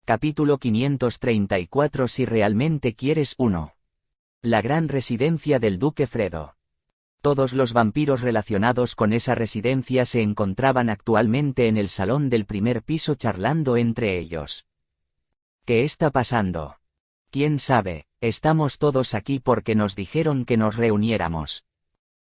Capítulo 534. Si realmente quieres uno. La gran residencia del Duque Fredo. Todos los vampiros relacionados con esa residencia se encontraban actualmente en el salón del primer piso charlando entre ellos. ¿Qué está pasando? ¿Quién sabe? Estamos todos aquí porque nos dijeron que nos reuniéramos.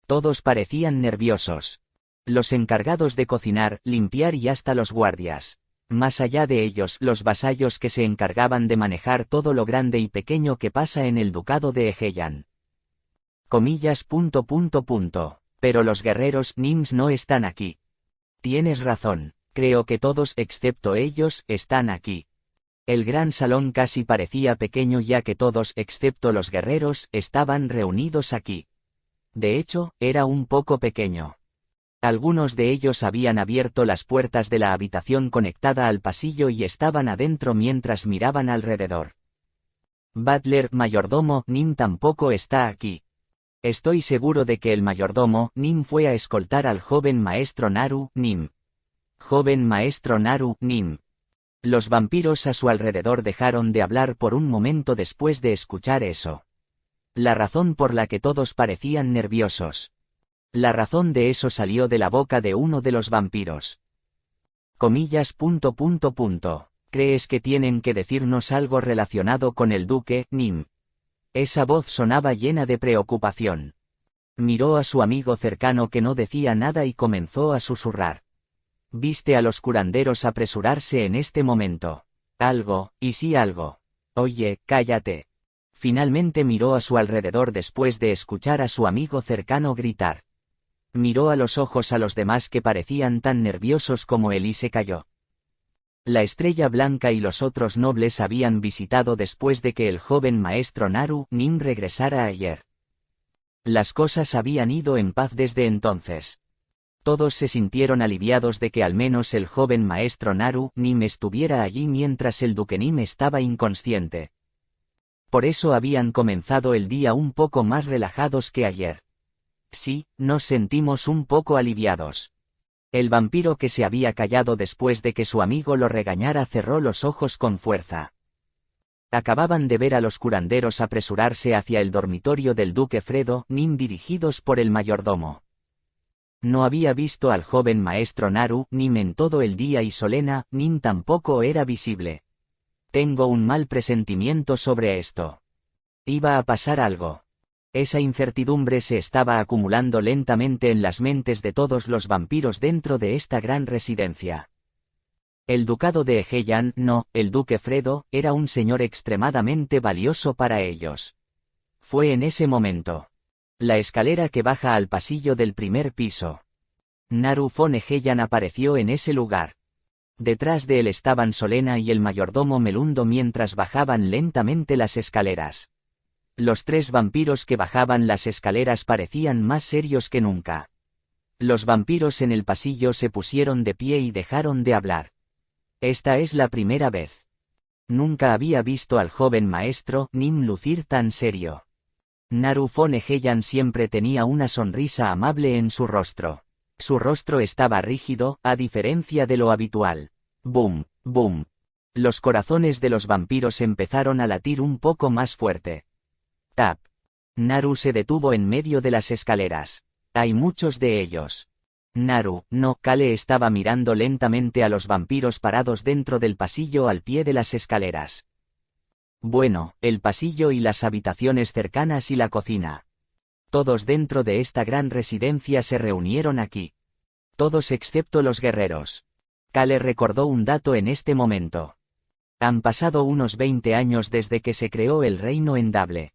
Todos parecían nerviosos. Los encargados de cocinar, limpiar y hasta los guardias. Más allá de ellos, los vasallos que se encargaban de manejar todo lo grande y pequeño que pasa en el ducado de Egeyan. Pero los guerreros Nims no están aquí. Tienes razón, creo que todos excepto ellos están aquí. El gran salón casi parecía pequeño ya que todos excepto los guerreros estaban reunidos aquí. De hecho, era un poco pequeño. Algunos de ellos habían abierto las puertas de la habitación conectada al pasillo y estaban adentro mientras miraban alrededor. Butler, mayordomo, Nim tampoco está aquí. Estoy seguro de que el mayordomo, Nim, fue a escoltar al joven maestro Naru, Nim. Joven maestro Naru, Nim. Los vampiros a su alrededor dejaron de hablar por un momento después de escuchar eso. La razón por la que todos parecían nerviosos. La razón de eso salió de la boca de uno de los vampiros. ¿Crees que tienen que decirnos algo relacionado con el duque, Nim? Esa voz sonaba llena de preocupación. Miró a su amigo cercano que no decía nada y comenzó a susurrar. Viste a los curanderos apresurarse en este momento. Algo, y sí algo. Oye, cállate. Finalmente miró a su alrededor después de escuchar a su amigo cercano gritar. Miró a los ojos a los demás que parecían tan nerviosos como él y se calló. La Estrella Blanca y los otros nobles habían visitado después de que el joven maestro Naru, Nim, regresara ayer. Las cosas habían ido en paz desde entonces. Todos se sintieron aliviados de que al menos el joven maestro Naru, Nim, estuviera allí mientras el duque Nim estaba inconsciente. Por eso habían comenzado el día un poco más relajados que ayer. Sí, nos sentimos un poco aliviados. El vampiro que se había callado después de que su amigo lo regañara cerró los ojos con fuerza. Acababan de ver a los curanderos apresurarse hacia el dormitorio del duque Fredo, Nim, dirigidos por el mayordomo. No había visto al joven maestro Naru, Nim, en todo el día y Solena, Nim, tampoco era visible. Tengo un mal presentimiento sobre esto. Iba a pasar algo. Esa incertidumbre se estaba acumulando lentamente en las mentes de todos los vampiros dentro de esta gran residencia. El ducado de Egeyan, no, el duque Fredo, era un señor extremadamente valioso para ellos. Fue en ese momento. La escalera que baja al pasillo del primer piso. Naru von Egeyan apareció en ese lugar. Detrás de él estaban Solena y el mayordomo Melundo mientras bajaban lentamente las escaleras. Los tres vampiros que bajaban las escaleras parecían más serios que nunca. Los vampiros en el pasillo se pusieron de pie y dejaron de hablar. Esta es la primera vez. Nunca había visto al joven maestro Nim lucir tan serio. Naru von Egeyan siempre tenía una sonrisa amable en su rostro. Su rostro estaba rígido, a diferencia de lo habitual. Boom, boom. Los corazones de los vampiros empezaron a latir un poco más fuerte. Tap. Naru se detuvo en medio de las escaleras. Hay muchos de ellos. Naru, no. Kale estaba mirando lentamente a los vampiros parados dentro del pasillo al pie de las escaleras. Bueno, el pasillo y las habitaciones cercanas y la cocina. Todos dentro de esta gran residencia se reunieron aquí. Todos excepto los guerreros. Kale recordó un dato en este momento. Han pasado unos 20 años desde que se creó el reino endable.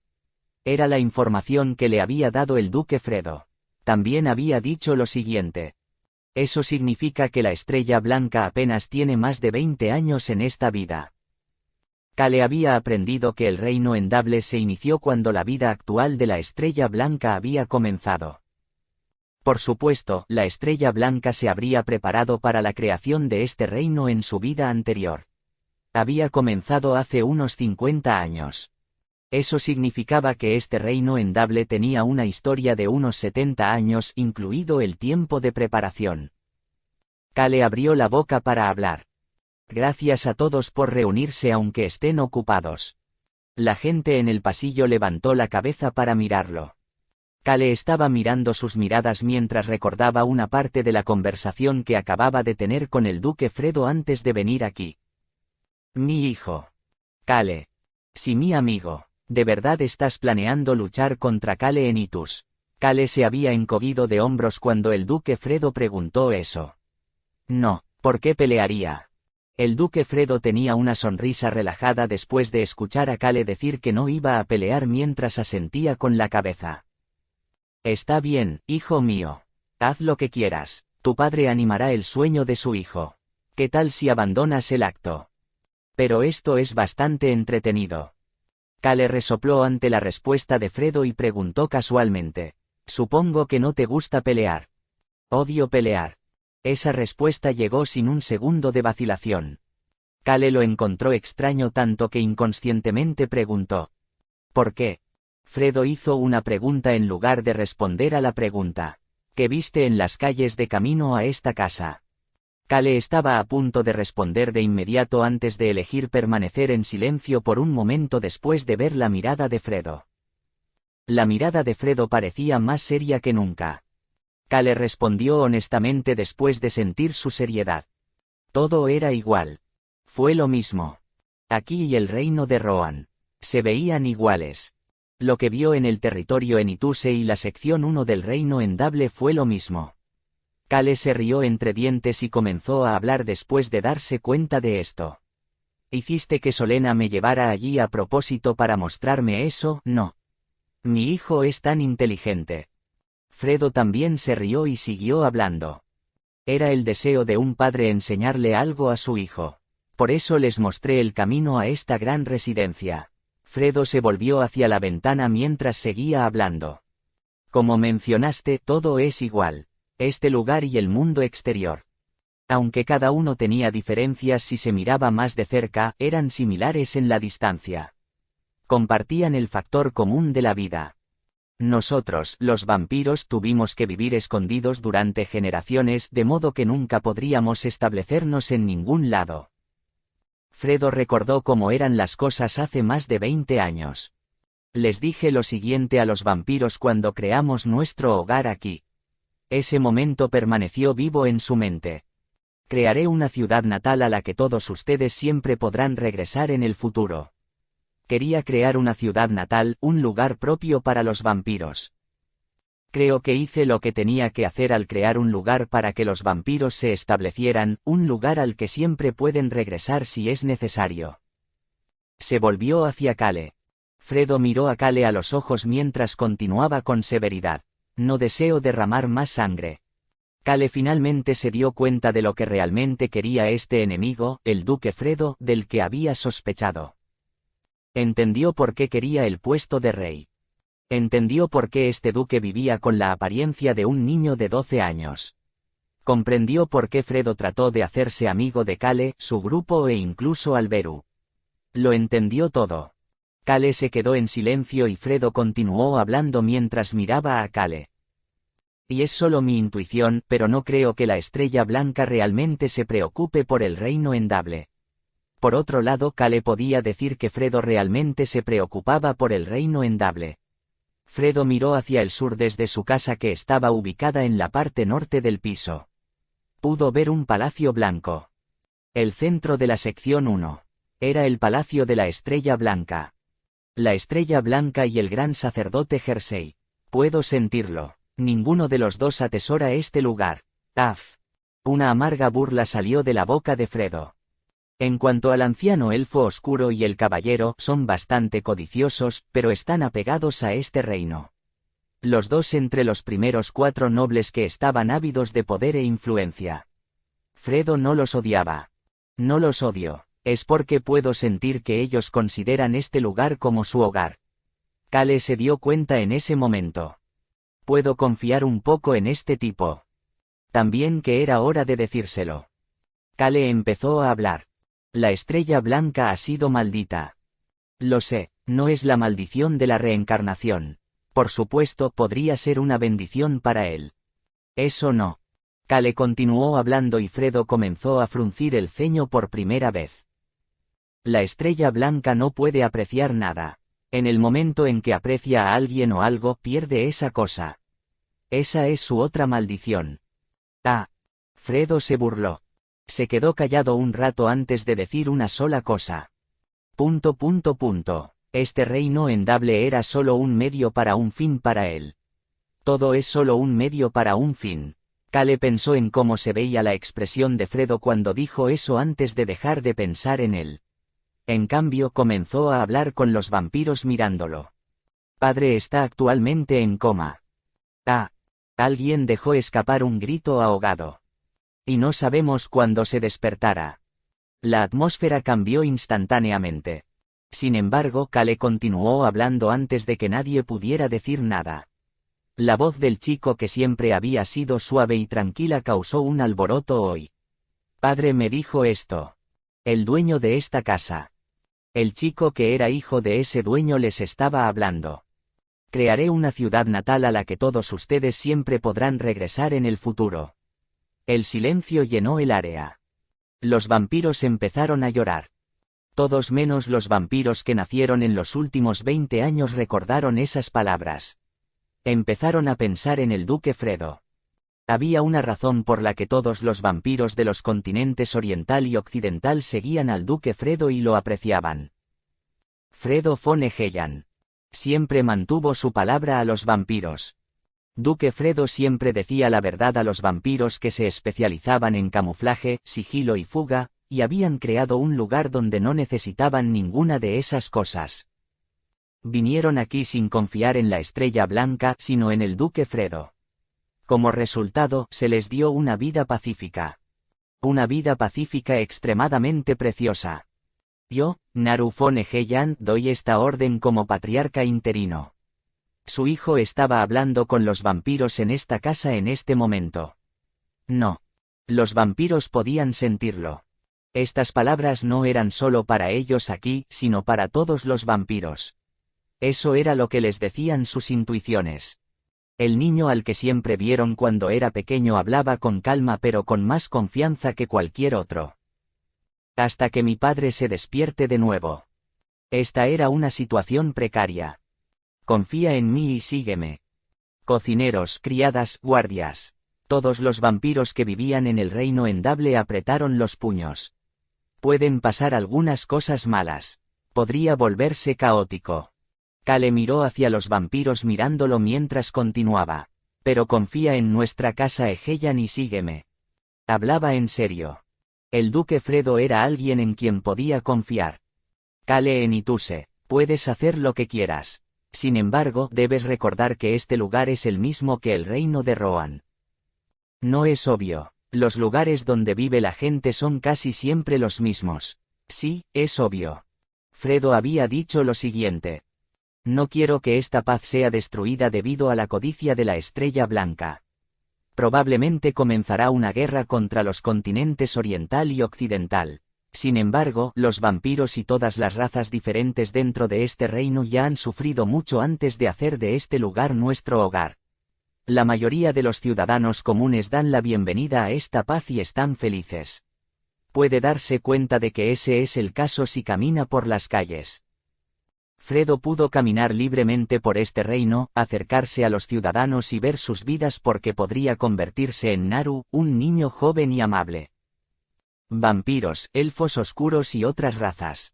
Era la información que le había dado el duque Fredo. También había dicho lo siguiente. Eso significa que la Estrella Blanca apenas tiene más de 20 años en esta vida. Kale había aprendido que el reino endable se inició cuando la vida actual de la Estrella Blanca había comenzado. Por supuesto, la Estrella Blanca se habría preparado para la creación de este reino en su vida anterior. Había comenzado hace unos 50 años. Eso significaba que este reino endable tenía una historia de unos 70 años, incluido el tiempo de preparación. Kale abrió la boca para hablar. Gracias a todos por reunirse aunque estén ocupados. La gente en el pasillo levantó la cabeza para mirarlo. Kale estaba mirando sus miradas mientras recordaba una parte de la conversación que acababa de tener con el duque Fredo antes de venir aquí. Mi hijo. Kale. Sí, mi amigo. ¿De verdad estás planeando luchar contra Kale en Itus? Kale se había encogido de hombros cuando el duque Fredo preguntó eso. No, ¿por qué pelearía? El duque Fredo tenía una sonrisa relajada después de escuchar a Kale decir que no iba a pelear mientras asentía con la cabeza. Está bien, hijo mío. Haz lo que quieras, tu padre animará el sueño de su hijo. ¿Qué tal si abandonas el acto? Pero esto es bastante entretenido. Kale resopló ante la respuesta de Fredo y preguntó casualmente. Supongo que no te gusta pelear. Odio pelear. Esa respuesta llegó sin un segundo de vacilación. Kale lo encontró extraño tanto que inconscientemente preguntó. ¿Por qué? Fredo hizo una pregunta en lugar de responder a la pregunta. ¿Qué viste en las calles de camino a esta casa? Kale estaba a punto de responder de inmediato antes de elegir permanecer en silencio por un momento después de ver la mirada de Fredo. La mirada de Fredo parecía más seria que nunca. Kale respondió honestamente después de sentir su seriedad. Todo era igual. Fue lo mismo. Aquí y el reino de Rohan. Se veían iguales. Lo que vio en el territorio en Ituse y la sección 1 del reino endable fue lo mismo. Kale se rió entre dientes y comenzó a hablar después de darse cuenta de esto. ¿Hiciste que Solena me llevara allí a propósito para mostrarme eso? No. Mi hijo es tan inteligente. Fredo también se rió y siguió hablando. Era el deseo de un padre enseñarle algo a su hijo. Por eso les mostré el camino a esta gran residencia. Fredo se volvió hacia la ventana mientras seguía hablando. Como mencionaste, todo es igual. Este lugar y el mundo exterior. Aunque cada uno tenía diferencias si se miraba más de cerca, eran similares en la distancia. Compartían el factor común de la vida. Nosotros, los vampiros, tuvimos que vivir escondidos durante generaciones, de modo que nunca podríamos establecernos en ningún lado. Fredo recordó cómo eran las cosas hace más de 20 años. Les dije lo siguiente a los vampiros cuando creamos nuestro hogar aquí. Ese momento permaneció vivo en su mente. Crearé una ciudad natal a la que todos ustedes siempre podrán regresar en el futuro. Quería crear una ciudad natal, un lugar propio para los vampiros. Creo que hice lo que tenía que hacer al crear un lugar para que los vampiros se establecieran, un lugar al que siempre pueden regresar si es necesario. Se volvió hacia Kale. Fredo miró a Kale a los ojos mientras continuaba con severidad. No deseo derramar más sangre. Kale finalmente se dio cuenta de lo que realmente quería este enemigo, el duque Fredo, del que había sospechado. Entendió por qué quería el puesto de rey. Entendió por qué este duque vivía con la apariencia de un niño de 12 años. Comprendió por qué Fredo trató de hacerse amigo de Kale, su grupo e incluso Alberu. Lo entendió todo. Kale se quedó en silencio y Fredo continuó hablando mientras miraba a Kale. Y es solo mi intuición, pero no creo que la Estrella Blanca realmente se preocupe por el reino endable. Por otro lado, Kale podía decir que Fredo realmente se preocupaba por el reino endable. Fredo miró hacia el sur desde su casa que estaba ubicada en la parte norte del piso. Pudo ver un palacio blanco. El centro de la sección 1. Era el palacio de la Estrella Blanca. La Estrella Blanca y el gran sacerdote Jersey. Puedo sentirlo. Ninguno de los dos atesora este lugar. Af. Una amarga burla salió de la boca de Fredo. En cuanto al anciano elfo oscuro y el caballero, son bastante codiciosos, pero están apegados a este reino. Los dos entre los primeros 4 nobles que estaban ávidos de poder e influencia. Fredo no los odiaba. No los odio, es porque puedo sentir que ellos consideran este lugar como su hogar. Kale se dio cuenta en ese momento. Puedo confiar un poco en este tipo. También que era hora de decírselo. Kale empezó a hablar. La Estrella Blanca ha sido maldita. Lo sé, no es la maldición de la reencarnación. Por supuesto, podría ser una bendición para él. Eso no. Kale continuó hablando y Fredo comenzó a fruncir el ceño por primera vez. La estrella blanca no puede apreciar nada. En el momento en que aprecia a alguien o algo, pierde esa cosa. Esa es su otra maldición. Ah. Fredo se burló. Se quedó callado un rato antes de decir una sola cosa. Este reino endable era solo un medio para un fin para él. Todo es solo un medio para un fin. Kale pensó en cómo se veía la expresión de Fredo cuando dijo eso antes de dejar de pensar en él. En cambio comenzó a hablar con los vampiros mirándolo. Padre está actualmente en coma. Ah. Alguien dejó escapar un grito ahogado. Y no sabemos cuándo se despertará. La atmósfera cambió instantáneamente. Sin embargo, Kale continuó hablando antes de que nadie pudiera decir nada. La voz del chico que siempre había sido suave y tranquila causó un alboroto hoy. Padre me dijo esto. El dueño de esta casa. El chico que era hijo de ese dueño les estaba hablando. Crearé una ciudad natal a la que todos ustedes siempre podrán regresar en el futuro. El silencio llenó el área. Los vampiros empezaron a llorar. Todos menos los vampiros que nacieron en los últimos 20 años recordaron esas palabras. Empezaron a pensar en el duque Fredo. Había una razón por la que todos los vampiros de los continentes oriental y occidental seguían al duque Fredo y lo apreciaban. Fredo von Egeyan. Siempre mantuvo su palabra a los vampiros. Duque Fredo siempre decía la verdad a los vampiros que se especializaban en camuflaje, sigilo y fuga, y habían creado un lugar donde no necesitaban ninguna de esas cosas. Vinieron aquí sin confiar en la estrella blanca, sino en el duque Fredo. Como resultado, se les dio una vida pacífica. Una vida pacífica extremadamente preciosa. Yo, Naru von Egeyan, doy esta orden como patriarca interino. Su hijo estaba hablando con los vampiros en esta casa en este momento. No. Los vampiros podían sentirlo. Estas palabras no eran solo para ellos aquí, sino para todos los vampiros. Eso era lo que les decían sus intuiciones. El niño al que siempre vieron cuando era pequeño hablaba con calma pero con más confianza que cualquier otro. Hasta que mi padre se despierte de nuevo. Esta era una situación precaria. Confía en mí y sígueme. Cocineros, criadas, guardias. Todos los vampiros que vivían en el reino endable apretaron los puños. Pueden pasar algunas cosas malas. Podría volverse caótico. Kale miró hacia los vampiros mirándolo mientras continuaba. Pero confía en nuestra casa Egeyan y sígueme. Hablaba en serio. El duque Fredo era alguien en quien podía confiar. Kale Enituse, puedes hacer lo que quieras. Sin embargo, debes recordar que este lugar es el mismo que el reino de Rohan. No es obvio. Los lugares donde vive la gente son casi siempre los mismos. Sí, es obvio. Fredo había dicho lo siguiente. No quiero que esta paz sea destruida debido a la codicia de la estrella blanca. Probablemente comenzará una guerra contra los continentes oriental y occidental. Sin embargo, los vampiros y todas las razas diferentes dentro de este reino ya han sufrido mucho antes de hacer de este lugar nuestro hogar. La mayoría de los ciudadanos comunes dan la bienvenida a esta paz y están felices. Puede darse cuenta de que ese es el caso si camina por las calles. Fredo pudo caminar libremente por este reino, acercarse a los ciudadanos y ver sus vidas porque podría convertirse en Naru, un niño joven y amable. Vampiros, elfos oscuros y otras razas.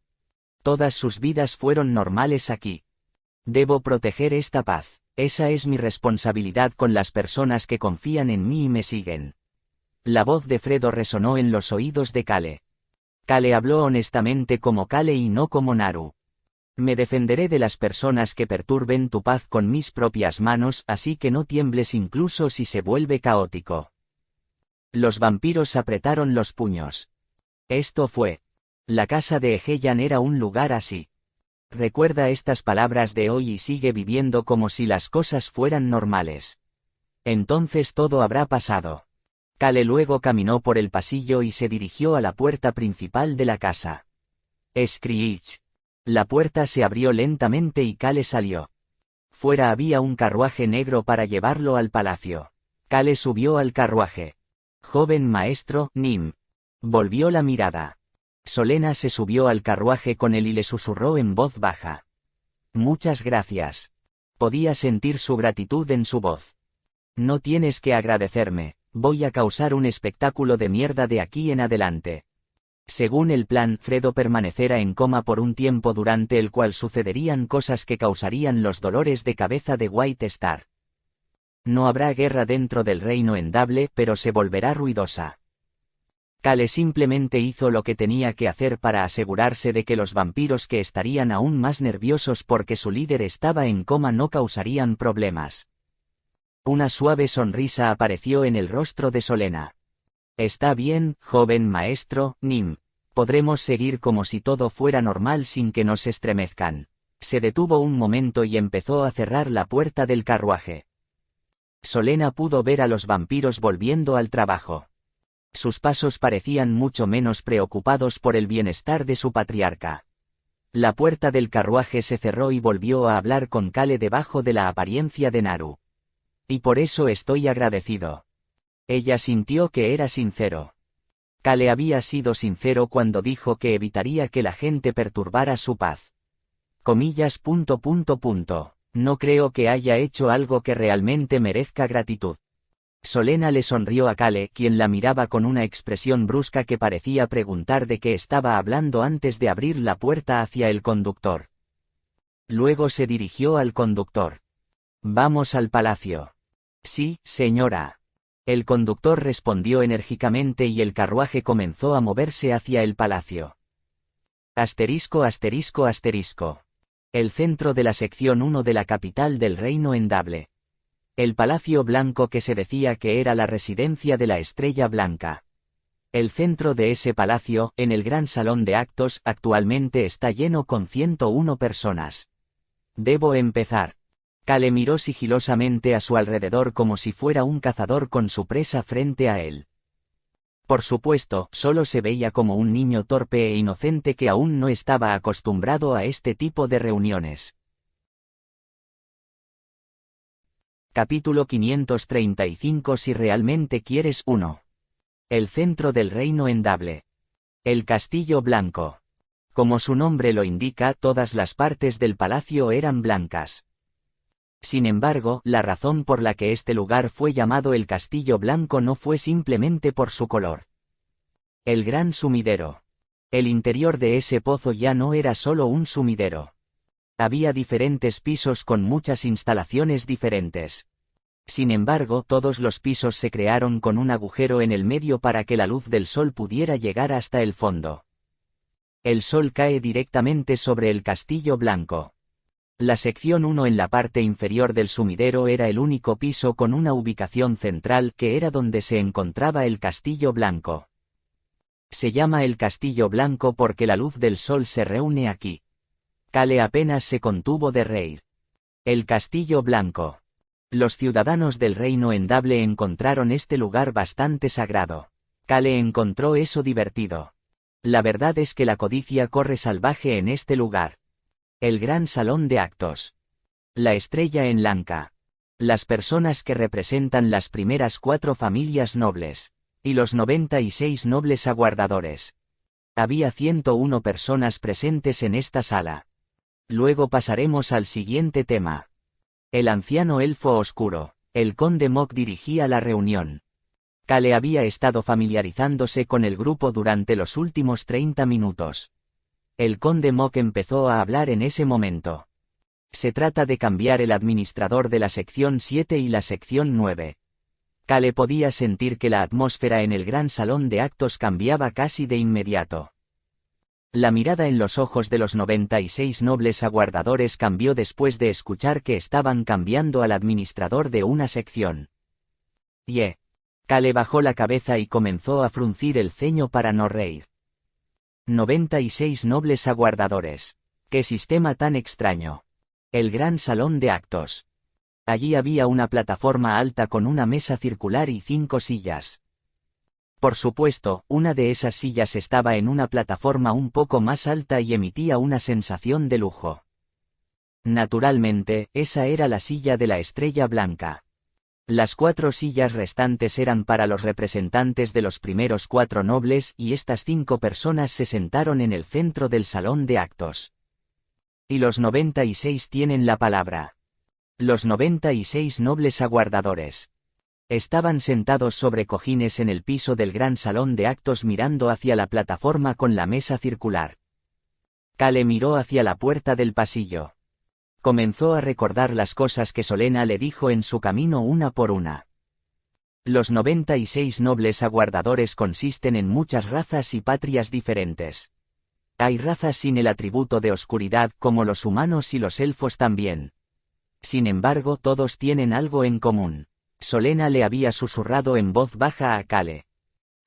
Todas sus vidas fueron normales aquí. Debo proteger esta paz. Esa es mi responsabilidad con las personas que confían en mí y me siguen. La voz de Fredo resonó en los oídos de Kale. Kale habló honestamente como Kale y no como Naru. Me defenderé de las personas que perturben tu paz con mis propias manos, así que no tiembles incluso si se vuelve caótico. Los vampiros apretaron los puños. Esto fue. La casa de Egeyan era un lugar así. Recuerda estas palabras de hoy y sigue viviendo como si las cosas fueran normales. Entonces todo habrá pasado. Kale luego caminó por el pasillo y se dirigió a la puerta principal de la casa. Screech. La puerta se abrió lentamente y Kale salió. Fuera había un carruaje negro para llevarlo al palacio. Kale subió al carruaje. Joven maestro, Nim. Volvió la mirada. Solena se subió al carruaje con él y le susurró en voz baja. Muchas gracias. Podía sentir su gratitud en su voz. No tienes que agradecerme, voy a causar un espectáculo de mierda de aquí en adelante. Según el plan, Fredo permanecerá en coma por un tiempo durante el cual sucederían cosas que causarían los dolores de cabeza de White Star. No habrá guerra dentro del reino Endable, pero se volverá ruidosa. Cale simplemente hizo lo que tenía que hacer para asegurarse de que los vampiros que estarían aún más nerviosos porque su líder estaba en coma no causarían problemas. Una suave sonrisa apareció en el rostro de Solena. Está bien, joven maestro, Nim. Podremos seguir como si todo fuera normal sin que nos estremezcan. Se detuvo un momento y empezó a cerrar la puerta del carruaje. Solena pudo ver a los vampiros volviendo al trabajo. Sus pasos parecían mucho menos preocupados por el bienestar de su patriarca. La puerta del carruaje se cerró y volvió a hablar con Cale debajo de la apariencia de Naru. Y por eso estoy agradecido. Ella sintió que era sincero. Cale había sido sincero cuando dijo que evitaría que la gente perturbara su paz. Comillas. No creo que haya hecho algo que realmente merezca gratitud. Solena le sonrió a Cale, quien la miraba con una expresión brusca que parecía preguntar de qué estaba hablando antes de abrir la puerta hacia el conductor. Luego se dirigió al conductor. Vamos al palacio. Sí, señora. El conductor respondió enérgicamente y el carruaje comenzó a moverse hacia el palacio. Asterisco. El centro de la sección 1 de la capital del reino Endable. El Palacio Blanco, que se decía que era la residencia de la Estrella Blanca. El centro de ese palacio, en el gran salón de actos, actualmente está lleno con 101 personas. Debo empezar. Cale miró sigilosamente a su alrededor como si fuera un cazador con su presa frente a él. Por supuesto, solo se veía como un niño torpe e inocente que aún no estaba acostumbrado a este tipo de reuniones. Capítulo 535. Si realmente quieres uno. El centro del reino Endable. El Castillo Blanco. Como su nombre lo indica, todas las partes del palacio eran blancas. Sin embargo, la razón por la que este lugar fue llamado el Castillo Blanco no fue simplemente por su color. El gran sumidero. El interior de ese pozo ya no era solo un sumidero. Había diferentes pisos con muchas instalaciones diferentes. Sin embargo, todos los pisos se crearon con un agujero en el medio para que la luz del sol pudiera llegar hasta el fondo. El sol cae directamente sobre el Castillo Blanco. La sección 1 en la parte inferior del sumidero era el único piso con una ubicación central que era donde se encontraba el Castillo Blanco. Se llama el Castillo Blanco porque la luz del sol se reúne aquí. Cale apenas se contuvo de reír. El Castillo Blanco. Los ciudadanos del reino Endable encontraron este lugar bastante sagrado. Cale encontró eso divertido. La verdad es que la codicia corre salvaje en este lugar. El gran salón de actos. La estrella en Lanka. Las personas que representan las primeras 4 familias nobles. Y los 96 nobles aguardadores. Había 101 personas presentes en esta sala. Luego pasaremos al siguiente tema. El anciano elfo oscuro, el conde Mok, dirigía la reunión. Cale había estado familiarizándose con el grupo durante los últimos 30 minutos. El conde Mok empezó a hablar en ese momento. Se trata de cambiar el administrador de la sección 7 y la sección 9. Cale podía sentir que la atmósfera en el gran salón de actos cambiaba casi de inmediato. La mirada en los ojos de los 96 nobles aguardadores cambió después de escuchar que estaban cambiando al administrador de una sección. Cale bajó la cabeza y comenzó a fruncir el ceño para no reír. 96 nobles aguardadores. ¡Qué sistema tan extraño! El gran salón de actos. Allí había una plataforma alta con una mesa circular y 5 sillas. Por supuesto, una de esas sillas estaba en una plataforma un poco más alta y emitía una sensación de lujo. Naturalmente, esa era la silla de la Estrella Blanca. Las 4 sillas restantes eran para los representantes de los primeros 4 nobles y estas 5 personas se sentaron en el centro del salón de actos. Y los 96 tienen la palabra. Los 96 nobles aguardadores. Estaban sentados sobre cojines en el piso del gran salón de actos mirando hacia la plataforma con la mesa circular. Kale miró hacia la puerta del pasillo. Comenzó a recordar las cosas que Solena le dijo en su camino una por una. Los 96 nobles aguardadores consisten en muchas razas y patrias diferentes. Hay razas sin el atributo de oscuridad como los humanos y los elfos también. Sin embargo, todos tienen algo en común. Solena le había susurrado en voz baja a Kale.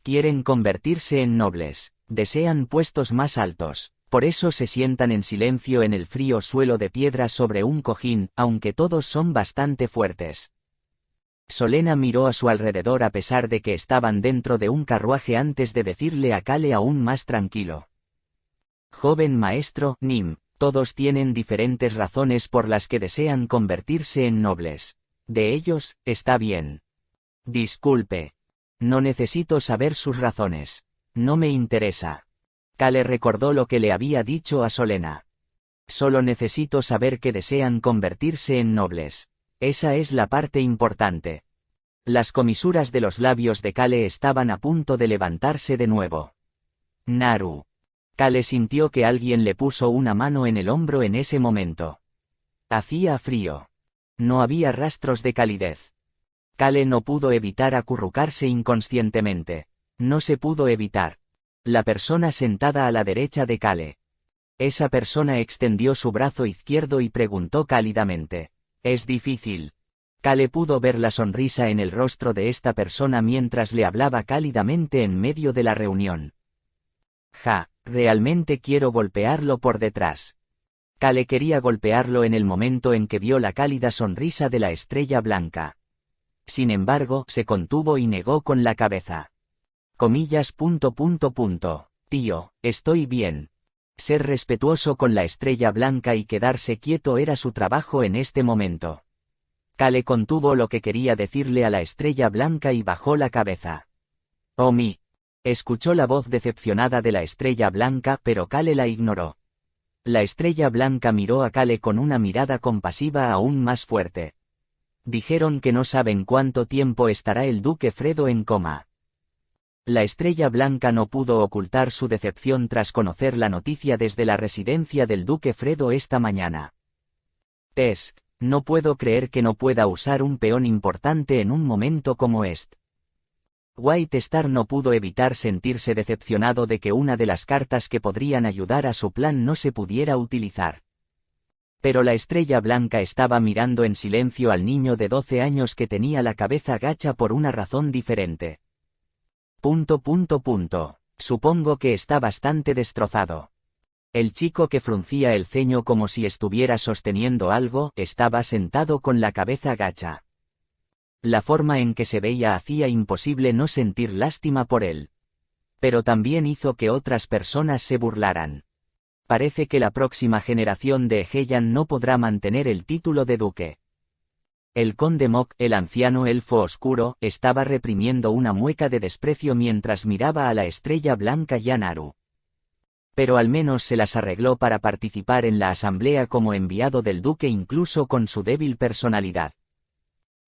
Quieren convertirse en nobles. Desean puestos más altos. Por eso se sientan en silencio en el frío suelo de piedra sobre un cojín, aunque todos son bastante fuertes. Solena miró a su alrededor a pesar de que estaban dentro de un carruaje antes de decirle a Kale aún más tranquilo. Joven maestro, Nim, todos tienen diferentes razones por las que desean convertirse en nobles. De ellos, está bien. Disculpe. No necesito saber sus razones. No me interesa. Kale recordó lo que le había dicho a Solena. Solo necesito saber que desean convertirse en nobles. Esa es la parte importante. Las comisuras de los labios de Kale estaban a punto de levantarse de nuevo. Naru. Kale sintió que alguien le puso una mano en el hombro en ese momento. Hacía frío. No había rastros de calidez. Kale no pudo evitar acurrucarse inconscientemente. No se pudo evitar. La persona sentada a la derecha de Kale. Esa persona extendió su brazo izquierdo y preguntó cálidamente. ¿Es difícil? Kale pudo ver la sonrisa en el rostro de esta persona mientras le hablaba cálidamente en medio de la reunión. Realmente quiero golpearlo por detrás. Kale quería golpearlo en el momento en que vio la cálida sonrisa de la estrella blanca. Sin embargo, se contuvo y negó con la cabeza. Tío, estoy bien. Ser respetuoso con la estrella blanca y quedarse quieto era su trabajo en este momento. Kale contuvo lo que quería decirle a la estrella blanca y bajó la cabeza. Omi. Escuchó la voz decepcionada de la estrella blanca, pero Kale la ignoró. La estrella blanca miró a Kale con una mirada compasiva aún más fuerte. Dijeron que no saben cuánto tiempo estará el duque Fredo en coma. La estrella blanca no pudo ocultar su decepción tras conocer la noticia desde la residencia del duque Fredo esta mañana. Tess, no puedo creer que no pueda usar un peón importante en un momento como este. White Star no pudo evitar sentirse decepcionado de que una de las cartas que podrían ayudar a su plan no se pudiera utilizar. Pero la estrella blanca estaba mirando en silencio al niño de 12 años que tenía la cabeza gacha por una razón diferente. Supongo que está bastante destrozado. El chico que fruncía el ceño como si estuviera sosteniendo algo, estaba sentado con la cabeza gacha. La forma en que se veía hacía imposible no sentir lástima por él. Pero también hizo que otras personas se burlaran. Parece que la próxima generación de Egeyan no podrá mantener el título de duque. El conde Mok, el anciano elfo oscuro, estaba reprimiendo una mueca de desprecio mientras miraba a la estrella blanca y a Naru. Pero al menos se las arregló para participar en la asamblea como enviado del duque incluso con su débil personalidad.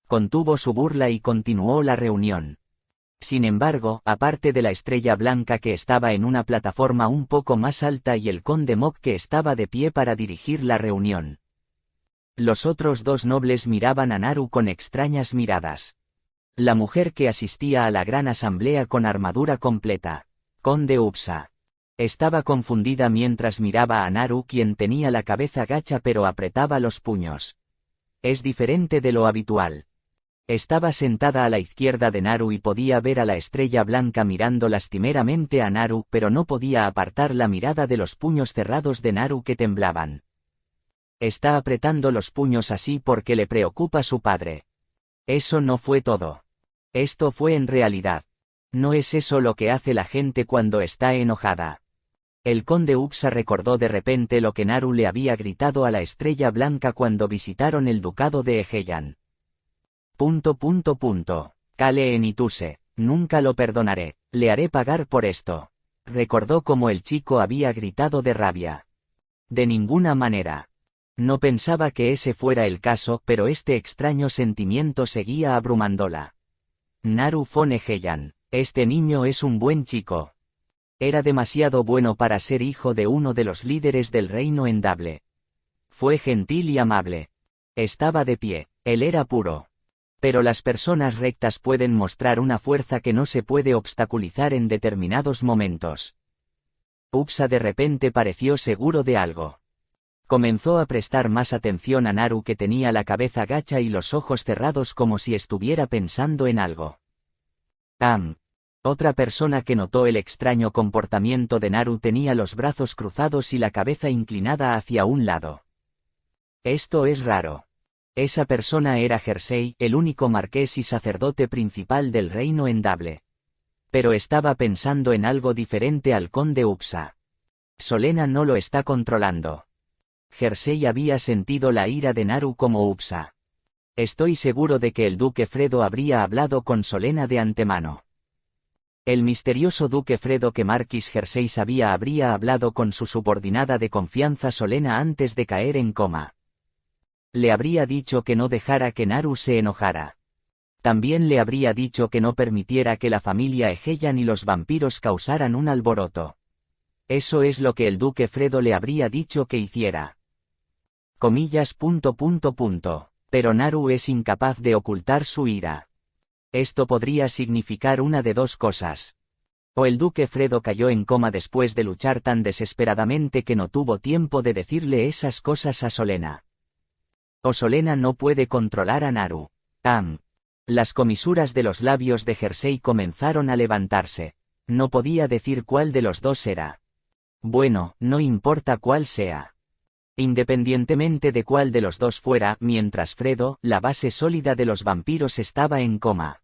Contuvo su burla y continuó la reunión. Sin embargo, aparte de la estrella blanca que estaba en una plataforma un poco más alta y el conde Mok que estaba de pie para dirigir la reunión. Los otros dos nobles miraban a Naru con extrañas miradas. La mujer que asistía a la gran asamblea con armadura completa, conde Upsa. Estaba confundida mientras miraba a Naru quien tenía la cabeza gacha pero apretaba los puños. Es diferente de lo habitual. Estaba sentada a la izquierda de Naru y podía ver a la estrella blanca mirando lastimeramente a Naru pero no podía apartar la mirada de los puños cerrados de Naru que temblaban. Está apretando los puños así porque le preocupa su padre. Eso no fue todo. Esto fue en realidad. No es eso lo que hace la gente cuando está enojada. El conde Upsa recordó de repente lo que Naru le había gritado a la estrella blanca cuando visitaron el ducado de Egeyan. Kale Enituse, nunca lo perdonaré, le haré pagar por esto. Recordó cómo el chico había gritado de rabia. De ninguna manera. No pensaba que ese fuera el caso, pero este extraño sentimiento seguía abrumándola. Naru Fone-Heian, este niño es un buen chico. Era demasiado bueno para ser hijo de uno de los líderes del reino Endable. Fue gentil y amable. Estaba de pie, él era puro. Pero las personas rectas pueden mostrar una fuerza que no se puede obstaculizar en determinados momentos. Upsa de repente pareció seguro de algo. Comenzó a prestar más atención a Naru, que tenía la cabeza gacha y los ojos cerrados como si estuviera pensando en algo. Otra persona que notó el extraño comportamiento de Naru tenía los brazos cruzados y la cabeza inclinada hacia un lado. Esto es raro. Esa persona era Jersey, el único marqués y sacerdote principal del reino Endable. Pero estaba pensando en algo diferente al conde Upsa. Solena no lo está controlando. Jersey había sentido la ira de Naru como Upsa. Estoy seguro de que el duque Fredo habría hablado con Solena de antemano. El misterioso duque Fredo que Marquis Jersey sabía habría hablado con su subordinada de confianza Solena antes de caer en coma. Le habría dicho que no dejara que Naru se enojara. También le habría dicho que no permitiera que la familia Heian y los vampiros causaran un alboroto. Eso es lo que el duque Fredo le habría dicho que hiciera. Pero Naru es incapaz de ocultar su ira. Esto podría significar una de dos cosas. O el duque Fredo cayó en coma después de luchar tan desesperadamente que no tuvo tiempo de decirle esas cosas a Solena. O Solena no puede controlar a Naru. Las comisuras de los labios de Jersey comenzaron a levantarse. No podía decir cuál de los dos era. Bueno, no importa cuál sea. Independientemente de cuál de los dos fuera, mientras Fredo, la base sólida de los vampiros, estaba en coma.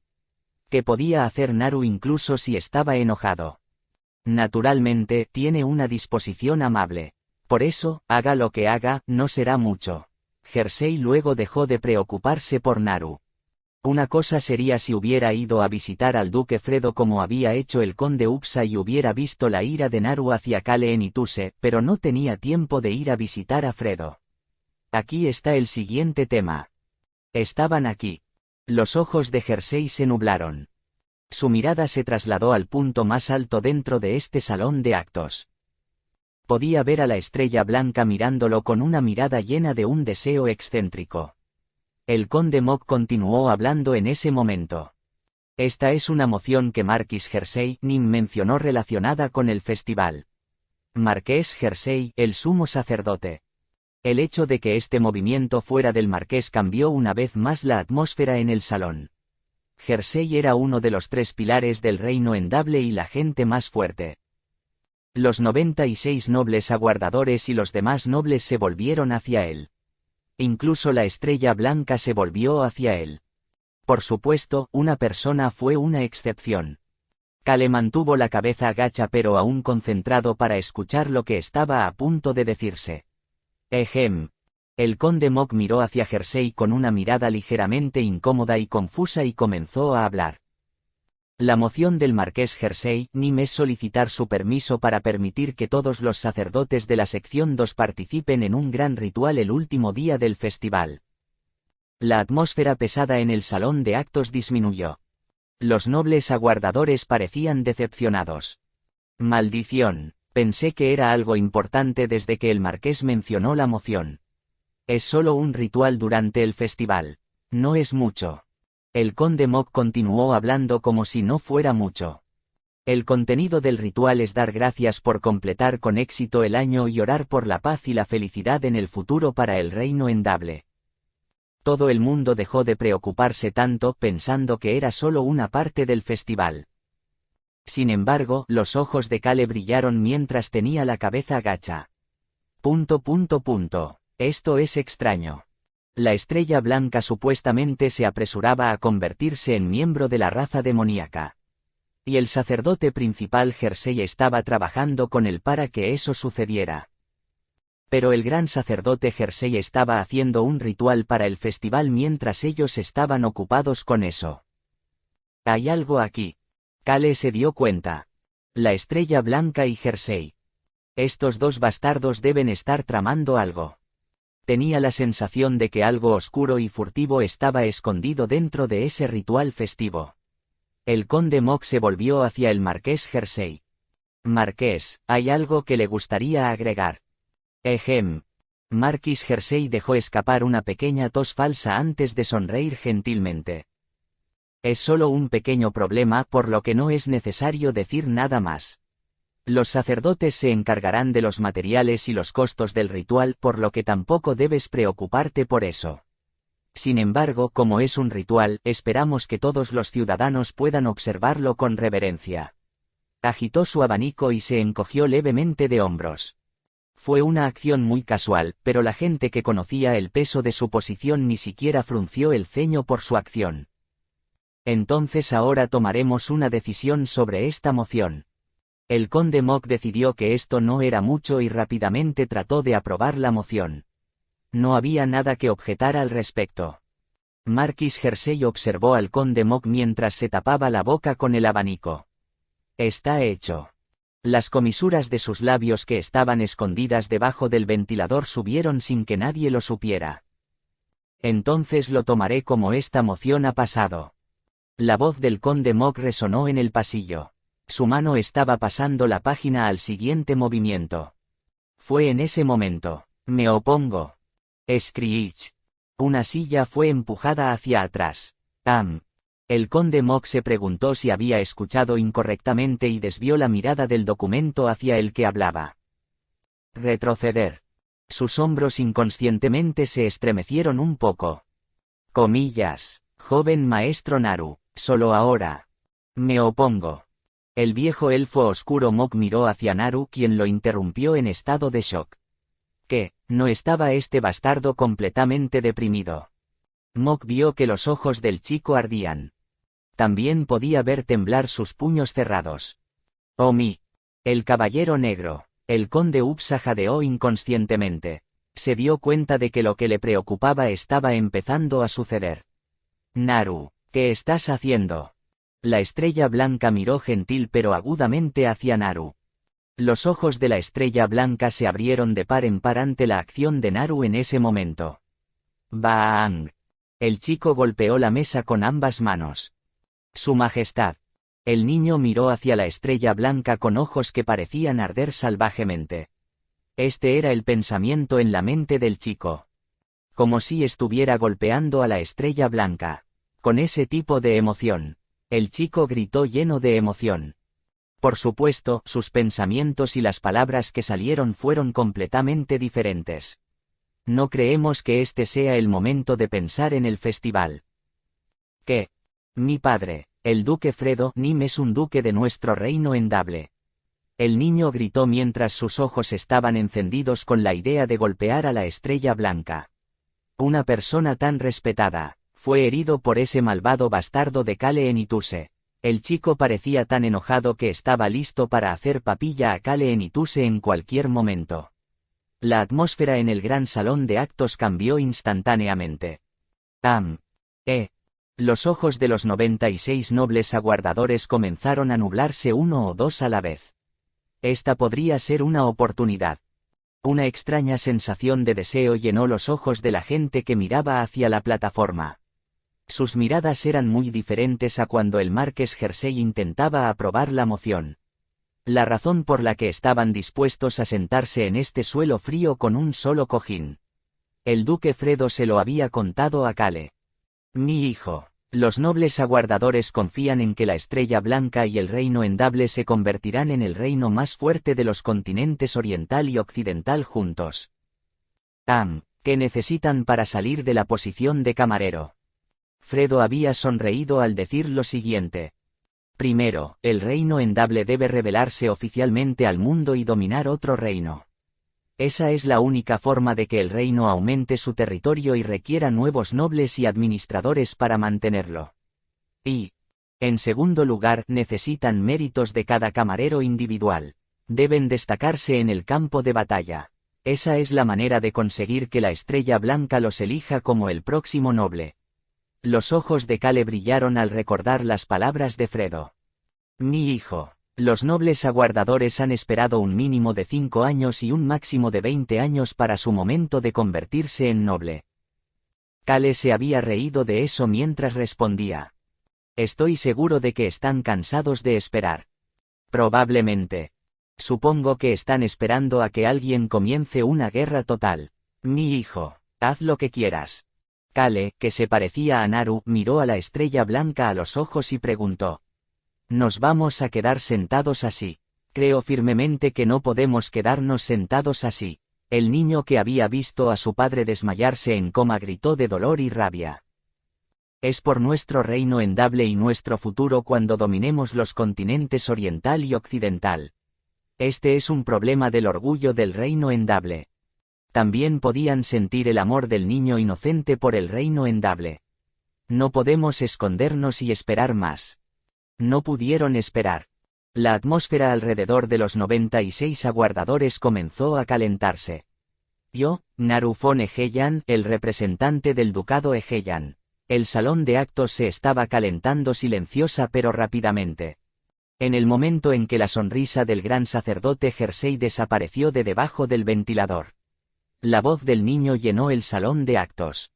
¿Qué podía hacer Naru incluso si estaba enojado? Naturalmente, tiene una disposición amable. Por eso, haga lo que haga, no será mucho. Jersey luego dejó de preocuparse por Naru. Una cosa sería si hubiera ido a visitar al duque Fredo como había hecho el conde Upsa y hubiera visto la ira de Naru hacia Kale Enituse, pero no tenía tiempo de ir a visitar a Fredo. Aquí está el siguiente tema. Estaban aquí. Los ojos de Jersey se nublaron. Su mirada se trasladó al punto más alto dentro de este salón de actos. Podía ver a la estrella blanca mirándolo con una mirada llena de un deseo excéntrico. El conde Mok continuó hablando en ese momento. Esta es una moción que Marquis Jersey Nim mencionó relacionada con el festival. Marqués Jersey, el sumo sacerdote. El hecho de que este movimiento fuera del marqués cambió una vez más la atmósfera en el salón. Jersey era uno de los 3 pilares del reino Endable y la gente más fuerte. Los 96 nobles aguardadores y los demás nobles se volvieron hacia él. Incluso la estrella blanca se volvió hacia él. Por supuesto, una persona fue una excepción. Kale mantuvo la cabeza agacha pero aún concentrado para escuchar lo que estaba a punto de decirse. El conde Mok miró hacia Jersey con una mirada ligeramente incómoda y confusa y comenzó a hablar. La moción del marqués Jersey Nim es solicitar su permiso para permitir que todos los sacerdotes de la sección 2 participen en un gran ritual el último día del festival. La atmósfera pesada en el salón de actos disminuyó. Los nobles aguardadores parecían decepcionados. Maldición, pensé que era algo importante desde que el marqués mencionó la moción. Es solo un ritual durante el festival. No es mucho. El conde Mok continuó hablando como si no fuera mucho. El contenido del ritual es dar gracias por completar con éxito el año y orar por la paz y la felicidad en el futuro para el reino Endable. Todo el mundo dejó de preocuparse tanto pensando que era solo una parte del festival. Sin embargo, los ojos de Kale brillaron mientras tenía la cabeza gacha. Esto es extraño. La estrella blanca supuestamente se apresuraba a convertirse en miembro de la raza demoníaca. Y el sacerdote principal Jersey estaba trabajando con él para que eso sucediera. Pero el gran sacerdote Jersey estaba haciendo un ritual para el festival mientras ellos estaban ocupados con eso. Hay algo aquí. Kale se dio cuenta. La Estrella Blanca y Jersey. Estos dos bastardos deben estar tramando algo. Tenía la sensación de que algo oscuro y furtivo estaba escondido dentro de ese ritual festivo. El conde Mok se volvió hacia el marqués Jersey. Marqués, ¿hay algo que le gustaría agregar? Marquis Jersey dejó escapar una pequeña tos falsa antes de sonreír gentilmente. Es solo un pequeño problema, por lo que no es necesario decir nada más. Los sacerdotes se encargarán de los materiales y los costos del ritual, por lo que tampoco debes preocuparte por eso. Sin embargo, como es un ritual, esperamos que todos los ciudadanos puedan observarlo con reverencia. Agitó su abanico y se encogió levemente de hombros. Fue una acción muy casual, pero la gente que conocía el peso de su posición ni siquiera frunció el ceño por su acción. Entonces ahora tomaremos una decisión sobre esta moción. El conde Mok decidió que esto no era mucho y rápidamente trató de aprobar la moción. No había nada que objetar al respecto. Marquis Jersey observó al conde Mok mientras se tapaba la boca con el abanico. Está hecho. Las comisuras de sus labios que estaban escondidas debajo del ventilador subieron sin que nadie lo supiera. Entonces lo tomaré como esta moción ha pasado. La voz del conde Mok resonó en el pasillo. Su mano estaba pasando la página al siguiente movimiento. Fue en ese momento. Me opongo. Screech. Una silla fue empujada hacia atrás. El conde Mok se preguntó si había escuchado incorrectamente y desvió la mirada del documento hacia el que hablaba. Retroceder. Sus hombros inconscientemente se estremecieron un poco. Comillas. Joven maestro Naru, solo ahora. Me opongo. El viejo elfo oscuro Mok miró hacia Naru, quien lo interrumpió en estado de shock. ¿Qué? ¿No estaba este bastardo completamente deprimido? Mok vio que los ojos del chico ardían. También podía ver temblar sus puños cerrados. Omi. El caballero negro. El conde Upsa jadeó inconscientemente. Se dio cuenta de que lo que le preocupaba estaba empezando a suceder. Naru, ¿qué estás haciendo? La Estrella Blanca miró gentil pero agudamente hacia Naru. Los ojos de la Estrella Blanca se abrieron de par en par ante la acción de Naru en ese momento. ¡Bang! El chico golpeó la mesa con ambas manos. Su Majestad. El niño miró hacia la Estrella Blanca con ojos que parecían arder salvajemente. Este era el pensamiento en la mente del chico. Como si estuviera golpeando a la Estrella Blanca. Con ese tipo de emoción. El chico gritó lleno de emoción. Por supuesto, sus pensamientos y las palabras que salieron fueron completamente diferentes. No creemos que este sea el momento de pensar en el festival. ¿Qué? Mi padre, el duque Fredo Nim es un duque de nuestro reino Endable. El niño gritó mientras sus ojos estaban encendidos con la idea de golpear a la Estrella Blanca. Una persona tan respetada, fue herido por ese malvado bastardo de Kale Enituse. El chico parecía tan enojado que estaba listo para hacer papilla a Kale Enituse en cualquier momento. La atmósfera en el gran salón de actos cambió instantáneamente. Los ojos de los 96 nobles aguardadores comenzaron a nublarse uno o dos a la vez. Esta podría ser una oportunidad. Una extraña sensación de deseo llenó los ojos de la gente que miraba hacia la plataforma. Sus miradas eran muy diferentes a cuando el marqués Jersey intentaba aprobar la moción. La razón por la que estaban dispuestos a sentarse en este suelo frío con un solo cojín. El duque Fredo se lo había contado a Kale. Mi hijo, los nobles aguardadores confían en que la Estrella Blanca y el reino Endable se convertirán en el reino más fuerte de los continentes oriental y occidental juntos. ¿Qué necesitan para salir de la posición de camarero? Fredo había sonreído al decir lo siguiente. Primero, el reino Endable debe revelarse oficialmente al mundo y dominar otro reino. Esa es la única forma de que el reino aumente su territorio y requiera nuevos nobles y administradores para mantenerlo. Y, en segundo lugar, necesitan méritos de cada camarero individual. Deben destacarse en el campo de batalla. Esa es la manera de conseguir que la estrella blanca los elija como el próximo noble. Los ojos de Kale brillaron al recordar las palabras de Fredo. Mi hijo. Los nobles aguardadores han esperado un mínimo de 5 años y un máximo de 20 años para su momento de convertirse en noble. Kale se había reído de eso mientras respondía. Estoy seguro de que están cansados de esperar. Probablemente. Supongo que están esperando a que alguien comience una guerra total. Mi hijo, haz lo que quieras. Kale, que se parecía a Naru, miró a la estrella blanca a los ojos y preguntó. ¿Nos vamos a quedar sentados así? Creo firmemente que no podemos quedarnos sentados así. El niño que había visto a su padre desmayarse en coma gritó de dolor y rabia. Es por nuestro reino endable y nuestro futuro cuando dominemos los continentes oriental y occidental. Este es un problema del orgullo del reino endable. También podían sentir el amor del niño inocente por el reino endable. No podemos escondernos y esperar más. No pudieron esperar. La atmósfera alrededor de los 96 aguardadores comenzó a calentarse. Yo, Naru von Egeyan, el representante del ducado Egeyan. El salón de actos se estaba calentando silenciosa pero rápidamente. En el momento en que la sonrisa del gran sacerdote Jersey desapareció de debajo del ventilador. La voz del niño llenó el salón de actos.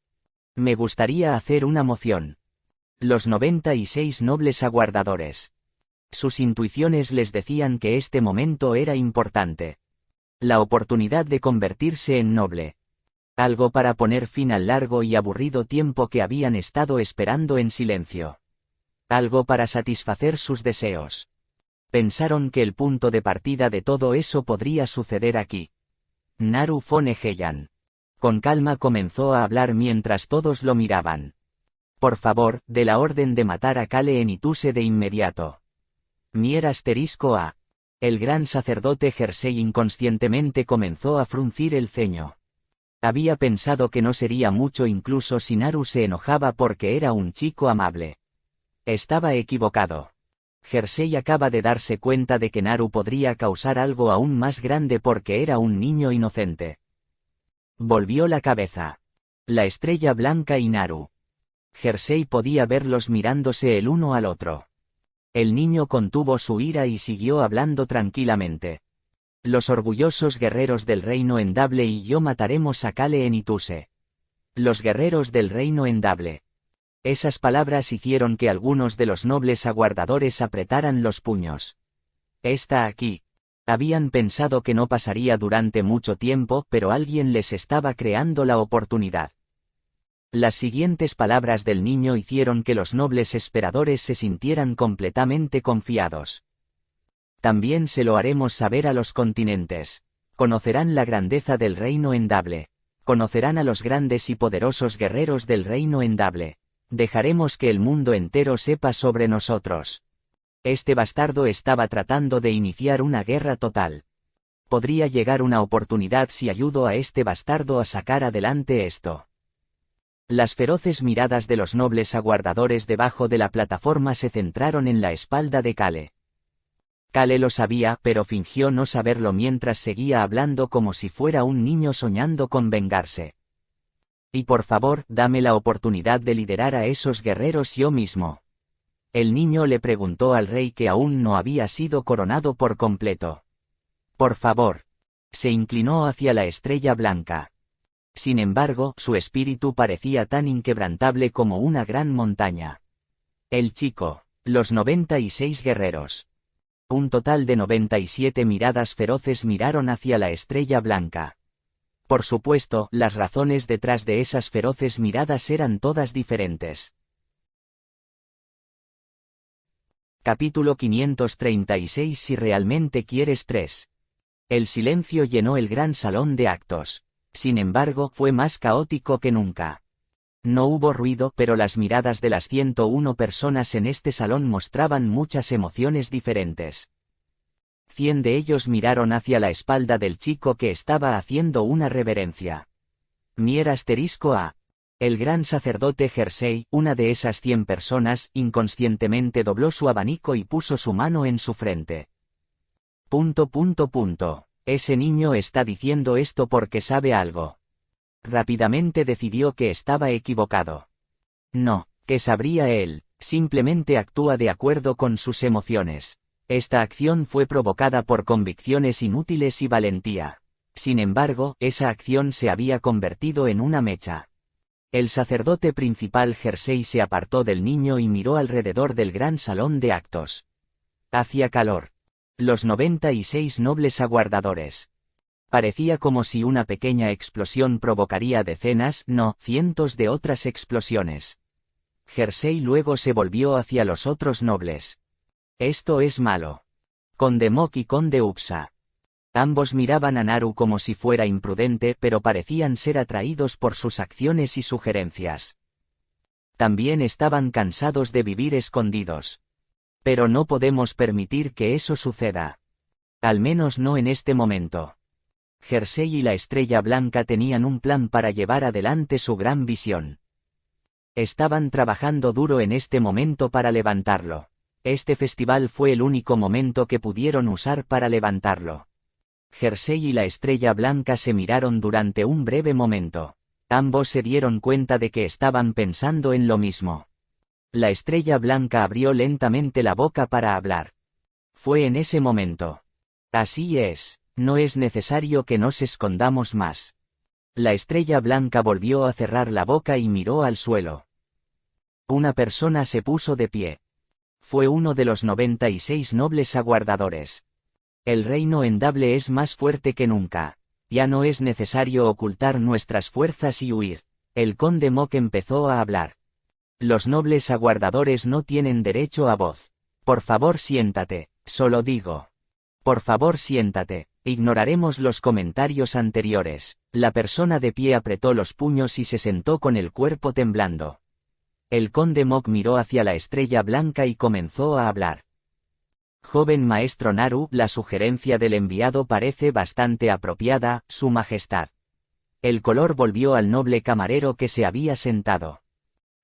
Me gustaría hacer una moción. Los 96 nobles aguardadores. Sus intuiciones les decían que este momento era importante. La oportunidad de convertirse en noble. Algo para poner fin al largo y aburrido tiempo que habían estado esperando en silencio. Algo para satisfacer sus deseos. Pensaron que el punto de partida de todo eso podría suceder aquí. Naru von Egeyan. Con calma comenzó a hablar mientras todos lo miraban. Por favor, de la orden de matar a Kale en Ituse de inmediato. Mier asterisco a. El gran sacerdote Jersey inconscientemente comenzó a fruncir el ceño. Había pensado que no sería mucho incluso si Naru se enojaba porque era un chico amable. Estaba equivocado. Jersey acaba de darse cuenta de que Naru podría causar algo aún más grande porque era un niño inocente. Volvió la cabeza. La estrella blanca y Naru. Jersey podía verlos mirándose el uno al otro. El niño contuvo su ira y siguió hablando tranquilamente. Los orgullosos guerreros del reino endable y yo mataremos a Kale en Ituse. Los guerreros del reino endable. Esas palabras hicieron que algunos de los nobles aguardadores apretaran los puños. Está aquí. Habían pensado que no pasaría durante mucho tiempo, pero alguien les estaba creando la oportunidad. Las siguientes palabras del niño hicieron que los nobles esperadores se sintieran completamente confiados. También se lo haremos saber a los continentes. Conocerán la grandeza del reino endable. Conocerán a los grandes y poderosos guerreros del reino endable. Dejaremos que el mundo entero sepa sobre nosotros. Este bastardo estaba tratando de iniciar una guerra total. Podría llegar una oportunidad si ayudo a este bastardo a sacar adelante esto. Las feroces miradas de los nobles aguardadores debajo de la plataforma se centraron en la espalda de Kale. Kale lo sabía, pero fingió no saberlo mientras seguía hablando como si fuera un niño soñando con vengarse. Y por favor, dame la oportunidad de liderar a esos guerreros yo mismo. El niño le preguntó al rey que aún no había sido coronado por completo. Por favor. Se inclinó hacia la estrella blanca. Sin embargo, su espíritu parecía tan inquebrantable como una gran montaña. El chico, los 96 guerreros. Un total de 97 miradas feroces miraron hacia la estrella blanca. Por supuesto, las razones detrás de esas feroces miradas eran todas diferentes. Capítulo 536. Si realmente quieres 3. El silencio llenó el gran salón de actos. Sin embargo, fue más caótico que nunca. No hubo ruido, pero las miradas de las 101 personas en este salón mostraban muchas emociones diferentes. 100 de ellos miraron hacia la espalda del chico que estaba haciendo una reverencia. Mier asterisco a. El gran sacerdote Jersey, una de esas 100 personas, inconscientemente dobló su abanico y puso su mano en su frente. Ese niño está diciendo esto porque sabe algo. Rápidamente decidió que estaba equivocado. No, ¿qué sabría él? Simplemente actúa de acuerdo con sus emociones. Esta acción fue provocada por convicciones inútiles y valentía. Sin embargo, esa acción se había convertido en una mecha. El sacerdote principal Jersey se apartó del niño y miró alrededor del gran salón de actos. Hacía calor. Los 96 nobles aguardadores. Parecía como si una pequeña explosión provocaría decenas, no, cientos de otras explosiones. Jersey luego se volvió hacia los otros nobles. Esto es malo. Conde Mok y Conde Upsa. Ambos miraban a Naru como si fuera imprudente, pero parecían ser atraídos por sus acciones y sugerencias. También estaban cansados de vivir escondidos. Pero no podemos permitir que eso suceda. Al menos no en este momento. Jersey y la Estrella Blanca tenían un plan para llevar adelante su gran visión. Estaban trabajando duro en este momento para levantarlo. Este festival fue el único momento que pudieron usar para levantarlo. Jersey y la Estrella Blanca se miraron durante un breve momento. Ambos se dieron cuenta de que estaban pensando en lo mismo. La Estrella Blanca abrió lentamente la boca para hablar. Fue en ese momento. Así es, no es necesario que nos escondamos más. La Estrella Blanca volvió a cerrar la boca y miró al suelo. Una persona se puso de pie. Fue uno de los 96 nobles aguardadores. El reino endable es más fuerte que nunca. Ya no es necesario ocultar nuestras fuerzas y huir. El conde Mok empezó a hablar. Los nobles aguardadores no tienen derecho a voz. Por favor siéntate, solo digo. Por favor siéntate, ignoraremos los comentarios anteriores. La persona de pie apretó los puños y se sentó con el cuerpo temblando. El conde Mok miró hacia la Estrella Blanca y comenzó a hablar. Joven maestro Naru, la sugerencia del enviado parece bastante apropiada, su majestad. El color volvió al noble camarero que se había sentado.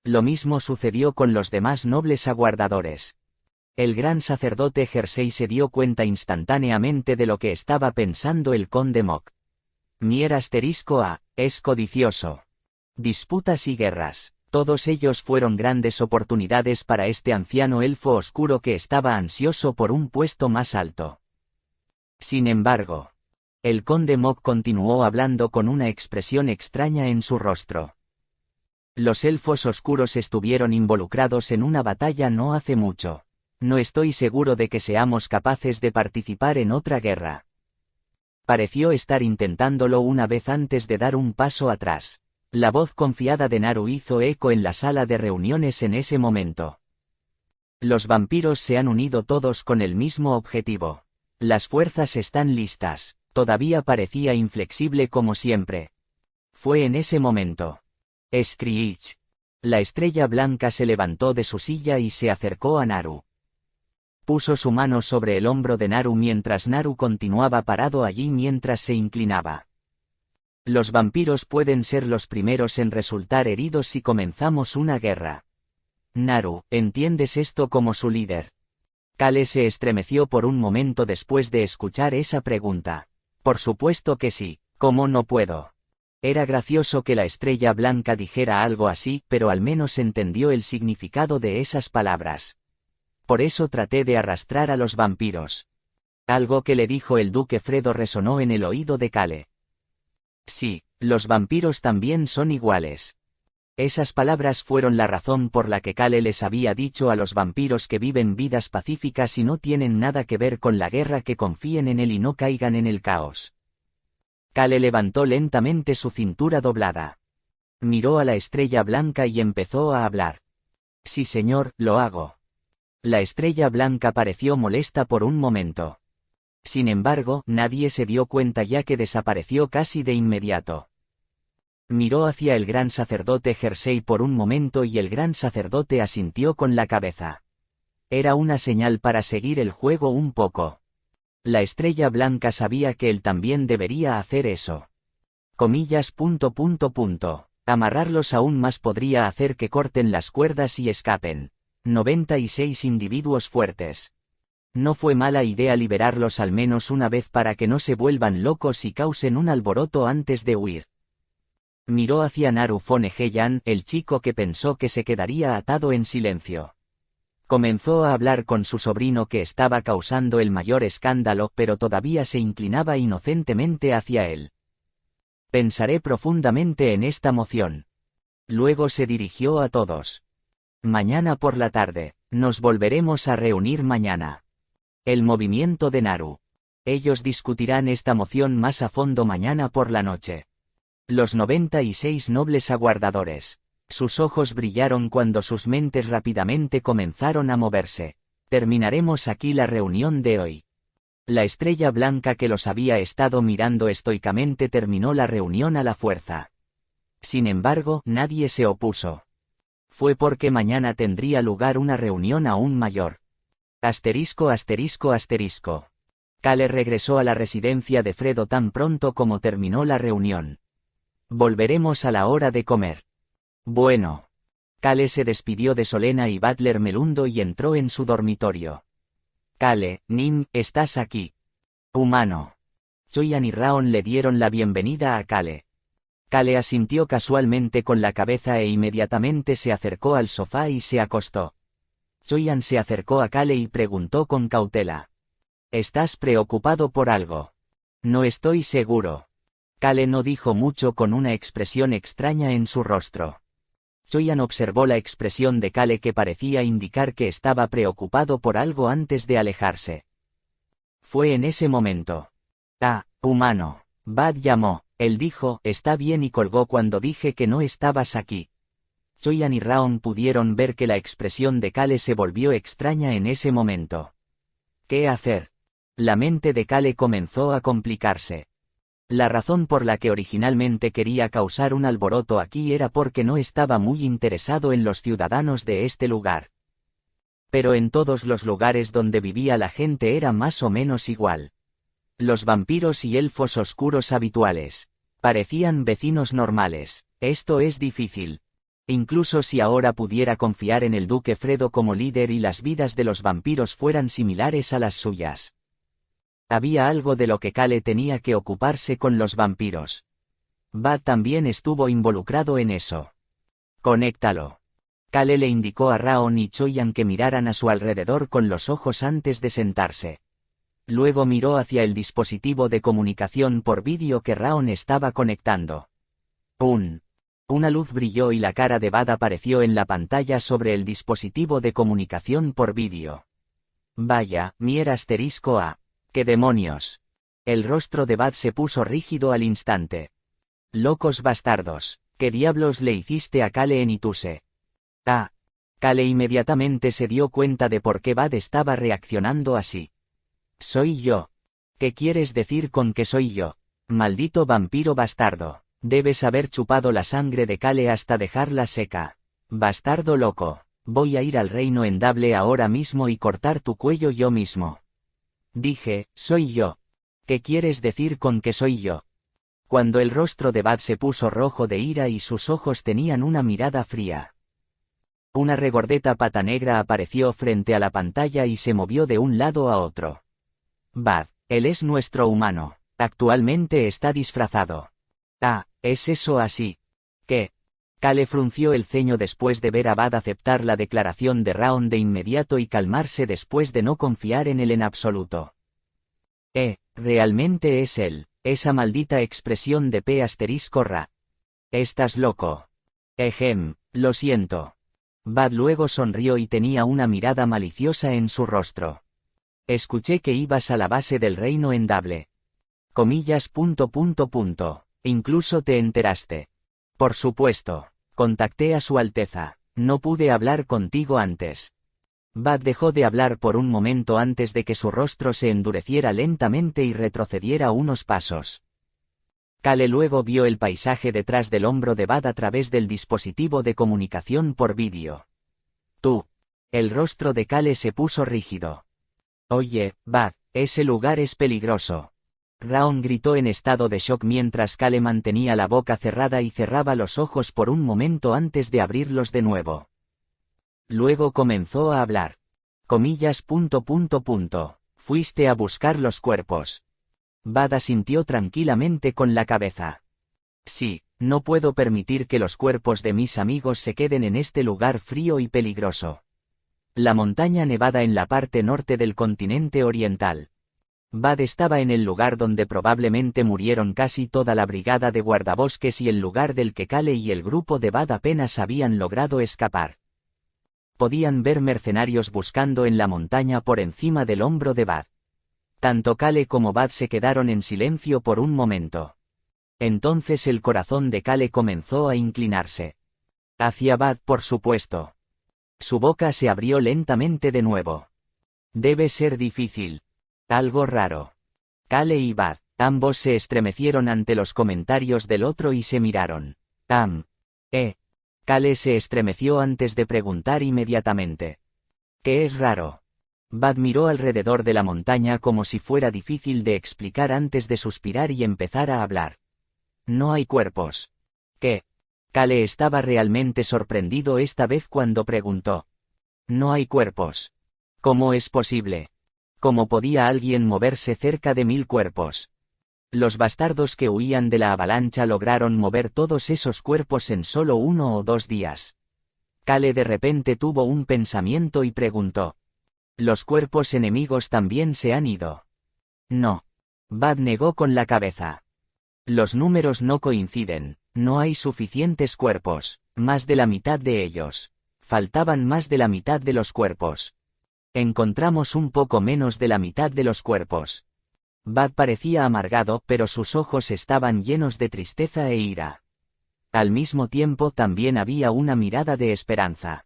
Lo mismo sucedió con los demás nobles aguardadores. El gran sacerdote Jersey se dio cuenta instantáneamente de lo que estaba pensando el conde Mok. Mier asterisco A, es codicioso. Disputas y guerras. Todos ellos fueron grandes oportunidades para este anciano elfo oscuro que estaba ansioso por un puesto más alto. Sin embargo, el conde Mok continuó hablando con una expresión extraña en su rostro. Los elfos oscuros estuvieron involucrados en una batalla no hace mucho. No estoy seguro de que seamos capaces de participar en otra guerra. Pareció estar intentándolo una vez antes de dar un paso atrás. La voz confiada de Naru hizo eco en la sala de reuniones en ese momento. Los vampiros se han unido todos con el mismo objetivo. Las fuerzas están listas. Todavía parecía inflexible como siempre. Fue en ese momento. Screech. La Estrella Blanca se levantó de su silla y se acercó a Naru. Puso su mano sobre el hombro de Naru mientras Naru continuaba parado allí mientras se inclinaba. Los vampiros pueden ser los primeros en resultar heridos si comenzamos una guerra. Naru, ¿entiendes esto como su líder? Kale se estremeció por un momento después de escuchar esa pregunta. Por supuesto que sí, ¿cómo no puedo? Era gracioso que la Estrella Blanca dijera algo así, pero al menos entendió el significado de esas palabras. Por eso traté de arrastrar a los vampiros. Algo que le dijo el duque Fredo resonó en el oído de Kale. Sí, los vampiros también son iguales. Esas palabras fueron la razón por la que Kale les había dicho a los vampiros que viven vidas pacíficas y no tienen nada que ver con la guerra, que confíen en él y no caigan en el caos. Kale levantó lentamente su cintura doblada. Miró a la Estrella Blanca y empezó a hablar. Sí señor, lo hago. La Estrella Blanca pareció molesta por un momento. Sin embargo, nadie se dio cuenta ya que desapareció casi de inmediato. Miró hacia el gran sacerdote Jersey por un momento y el gran sacerdote asintió con la cabeza. Era una señal para seguir el juego un poco. La Estrella Blanca sabía que él también debería hacer eso. Comillas. Amarrarlos aún más podría hacer que corten las cuerdas y escapen. 96 individuos fuertes. No fue mala idea liberarlos al menos una vez para que no se vuelvan locos y causen un alboroto antes de huir. Miró hacia Naru Fone-Heyan, el chico que pensó que se quedaría atado en silencio. Comenzó a hablar con su sobrino que estaba causando el mayor escándalo, pero todavía se inclinaba inocentemente hacia él. Pensaré profundamente en esta moción. Luego se dirigió a todos. Mañana por la tarde, nos volveremos a reunir mañana. El movimiento de Naru. Ellos discutirán esta moción más a fondo mañana por la noche. Los 96 nobles aguardadores. Sus ojos brillaron cuando sus mentes rápidamente comenzaron a moverse. Terminaremos aquí la reunión de hoy. La estrella blanca que los había estado mirando estoicamente terminó la reunión a la fuerza. Sin embargo, nadie se opuso. Fue porque mañana tendría lugar una reunión aún mayor. Asterisco asterisco asterisco. Kale regresó a la residencia de Fredo tan pronto como terminó la reunión. Volveremos a la hora de comer. Bueno. Kale se despidió de Solena y Butler Melundo y entró en su dormitorio. Kale, Nim, ¿estás aquí? Humano. Choyan y Raon le dieron la bienvenida a Kale. Kale asintió casualmente con la cabeza e inmediatamente se acercó al sofá y se acostó. Choyan se acercó a Kale y preguntó con cautela. ¿Estás preocupado por algo? No estoy seguro. Kale no dijo mucho con una expresión extraña en su rostro. Choyan observó la expresión de Kale que parecía indicar que estaba preocupado por algo antes de alejarse. Fue en ese momento. Ah, humano. Bad llamó. Él dijo, está bien y colgó cuando dije que no estabas aquí. Choyan y Raon pudieron ver que la expresión de Kale se volvió extraña en ese momento. ¿Qué hacer? La mente de Kale comenzó a complicarse. La razón por la que originalmente quería causar un alboroto aquí era porque no estaba muy interesado en los ciudadanos de este lugar. Pero en todos los lugares donde vivía la gente era más o menos igual. Los vampiros y elfos oscuros habituales. Parecían vecinos normales. Esto es difícil. Incluso si ahora pudiera confiar en el duque Fredo como líder y las vidas de los vampiros fueran similares a las suyas. Había algo de lo que Kale tenía que ocuparse con los vampiros. Bad también estuvo involucrado en eso. Conéctalo. Kale le indicó a Raon y Choyan que miraran a su alrededor con los ojos antes de sentarse. Luego miró hacia el dispositivo de comunicación por vídeo que Raon estaba conectando. Una luz brilló y la cara de Bad apareció en la pantalla sobre el dispositivo de comunicación por vídeo. Vaya, Mier asterisco A. ¡Qué demonios! El rostro de Bad se puso rígido al instante. Locos bastardos, ¿qué diablos le hiciste a Kale en Ituse? Ah. Kale inmediatamente se dio cuenta de por qué Bad estaba reaccionando así. Soy yo. ¿Qué quieres decir con que soy yo? Maldito vampiro bastardo. Debes haber chupado la sangre de Kale hasta dejarla seca. Bastardo loco. Voy a ir al reino endable ahora mismo y cortar tu cuello yo mismo. Dije, soy yo. ¿Qué quieres decir con que soy yo? Cuando el rostro de Bad se puso rojo de ira y sus ojos tenían una mirada fría. Una regordeta pata negra apareció frente a la pantalla y se movió de un lado a otro. Bad, él es nuestro humano. Actualmente está disfrazado. Ah, ¿es eso así? ¿Qué? Kale frunció el ceño después de ver a Bad aceptar la declaración de Raon de inmediato y calmarse después de no confiar en él en absoluto. Realmente es él, esa maldita expresión de P***Ra. Estás loco. Lo siento. Bad luego sonrió y tenía una mirada maliciosa en su rostro. Escuché que ibas a la base del reino endable. Comillas. Incluso te enteraste. Por supuesto. Contacté a su Alteza. No pude hablar contigo antes. Bad dejó de hablar por un momento antes de que su rostro se endureciera lentamente y retrocediera unos pasos. Kale luego vio el paisaje detrás del hombro de Bad a través del dispositivo de comunicación por vídeo. Tú. El rostro de Kale se puso rígido. Oye, Bad, ese lugar es peligroso. Raon gritó en estado de shock mientras Kale mantenía la boca cerrada y cerraba los ojos por un momento antes de abrirlos de nuevo. Luego comenzó a hablar. Comillas. Fuiste a buscar los cuerpos. Bad asintió tranquilamente con la cabeza. Sí, no puedo permitir que los cuerpos de mis amigos se queden en este lugar frío y peligroso. La montaña nevada en la parte norte del continente oriental. Bad estaba en el lugar donde probablemente murieron casi toda la brigada de guardabosques y el lugar del que Cale y el grupo de Bad apenas habían logrado escapar. Podían ver mercenarios buscando en la montaña por encima del hombro de Bad. Tanto Cale como Bad se quedaron en silencio por un momento. Entonces el corazón de Cale comenzó a inclinarse. Hacia Bad, por supuesto. Su boca se abrió lentamente de nuevo. Debe ser difícil. Algo raro. Cale y Bad, ambos se estremecieron ante los comentarios del otro y se miraron. Cale se estremeció antes de preguntar inmediatamente. ¿Qué es raro? Bad miró alrededor de la montaña como si fuera difícil de explicar antes de suspirar y empezar a hablar. No hay cuerpos. ¿Qué? Cale estaba realmente sorprendido esta vez cuando preguntó. No hay cuerpos. ¿Cómo es posible? ¿Cómo podía alguien moverse cerca de 1000 cuerpos? Los bastardos que huían de la avalancha lograron mover todos esos cuerpos en solo 1 o 2 días. Cale de repente tuvo un pensamiento y preguntó. ¿Los cuerpos enemigos también se han ido? No. Bad negó con la cabeza. Los números no coinciden, no hay suficientes cuerpos, más de la mitad de ellos. Faltaban más de la mitad de los cuerpos. Encontramos un poco menos de la mitad de los cuerpos. Bad parecía amargado, pero sus ojos estaban llenos de tristeza e ira. Al mismo tiempo también había una mirada de esperanza.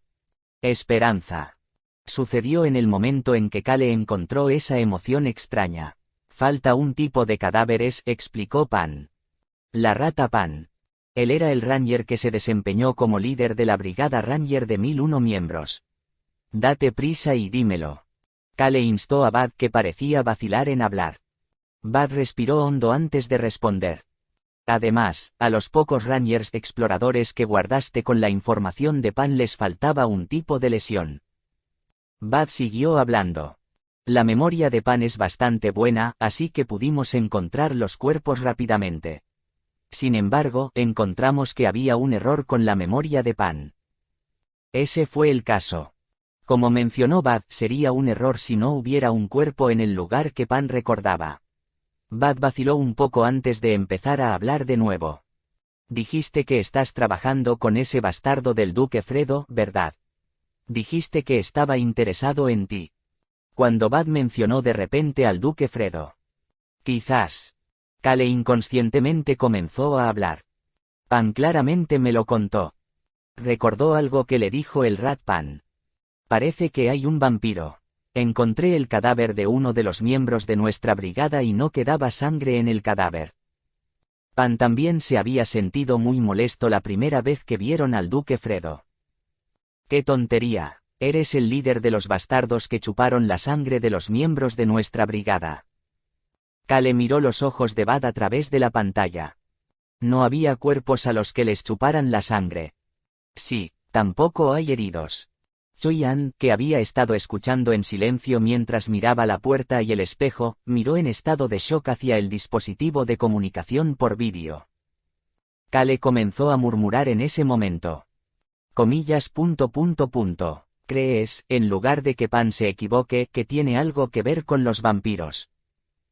Esperanza. Sucedió en el momento en que Cale encontró esa emoción extraña. Falta un tipo de cadáveres, explicó Pan. La rata Pan. Él era el Ranger que se desempeñó como líder de la brigada Ranger de 1001 miembros. Date prisa y dímelo. Cale instó a Bad, que parecía vacilar en hablar. Bad respiró hondo antes de responder. Además, a los pocos Rangers exploradores que guardaste con la información de Pan les faltaba un tipo de lesión. Bad siguió hablando. La memoria de Pan es bastante buena, así que pudimos encontrar los cuerpos rápidamente. Sin embargo, encontramos que había un error con la memoria de Pan. Ese fue el caso. Como mencionó Bad, sería un error si no hubiera un cuerpo en el lugar que Pan recordaba. Bad vaciló un poco antes de empezar a hablar de nuevo. Dijiste que estás trabajando con ese bastardo del Duque Fredo, ¿verdad? Dijiste que estaba interesado en ti. Cuando Bad mencionó de repente al Duque Fredo. Quizás. Cale inconscientemente comenzó a hablar. Pan claramente me lo contó. Recordó algo que le dijo el Rat Pan. Parece que hay un vampiro. Encontré el cadáver de uno de los miembros de nuestra brigada y no quedaba sangre en el cadáver. Pan también se había sentido muy molesto la primera vez que vieron al Duque Fredo. ¡Qué tontería! Eres el líder de los bastardos que chuparon la sangre de los miembros de nuestra brigada. Cale miró los ojos de Bad a través de la pantalla. No había cuerpos a los que les chuparan la sangre. Sí, tampoco hay heridos. Choi-An, que había estado escuchando en silencio mientras miraba la puerta y el espejo, miró en estado de shock hacia el dispositivo de comunicación por vídeo. Cale comenzó a murmurar en ese momento. Comillas. ¿Crees, en lugar de que Pan se equivoque, que tiene algo que ver con los vampiros?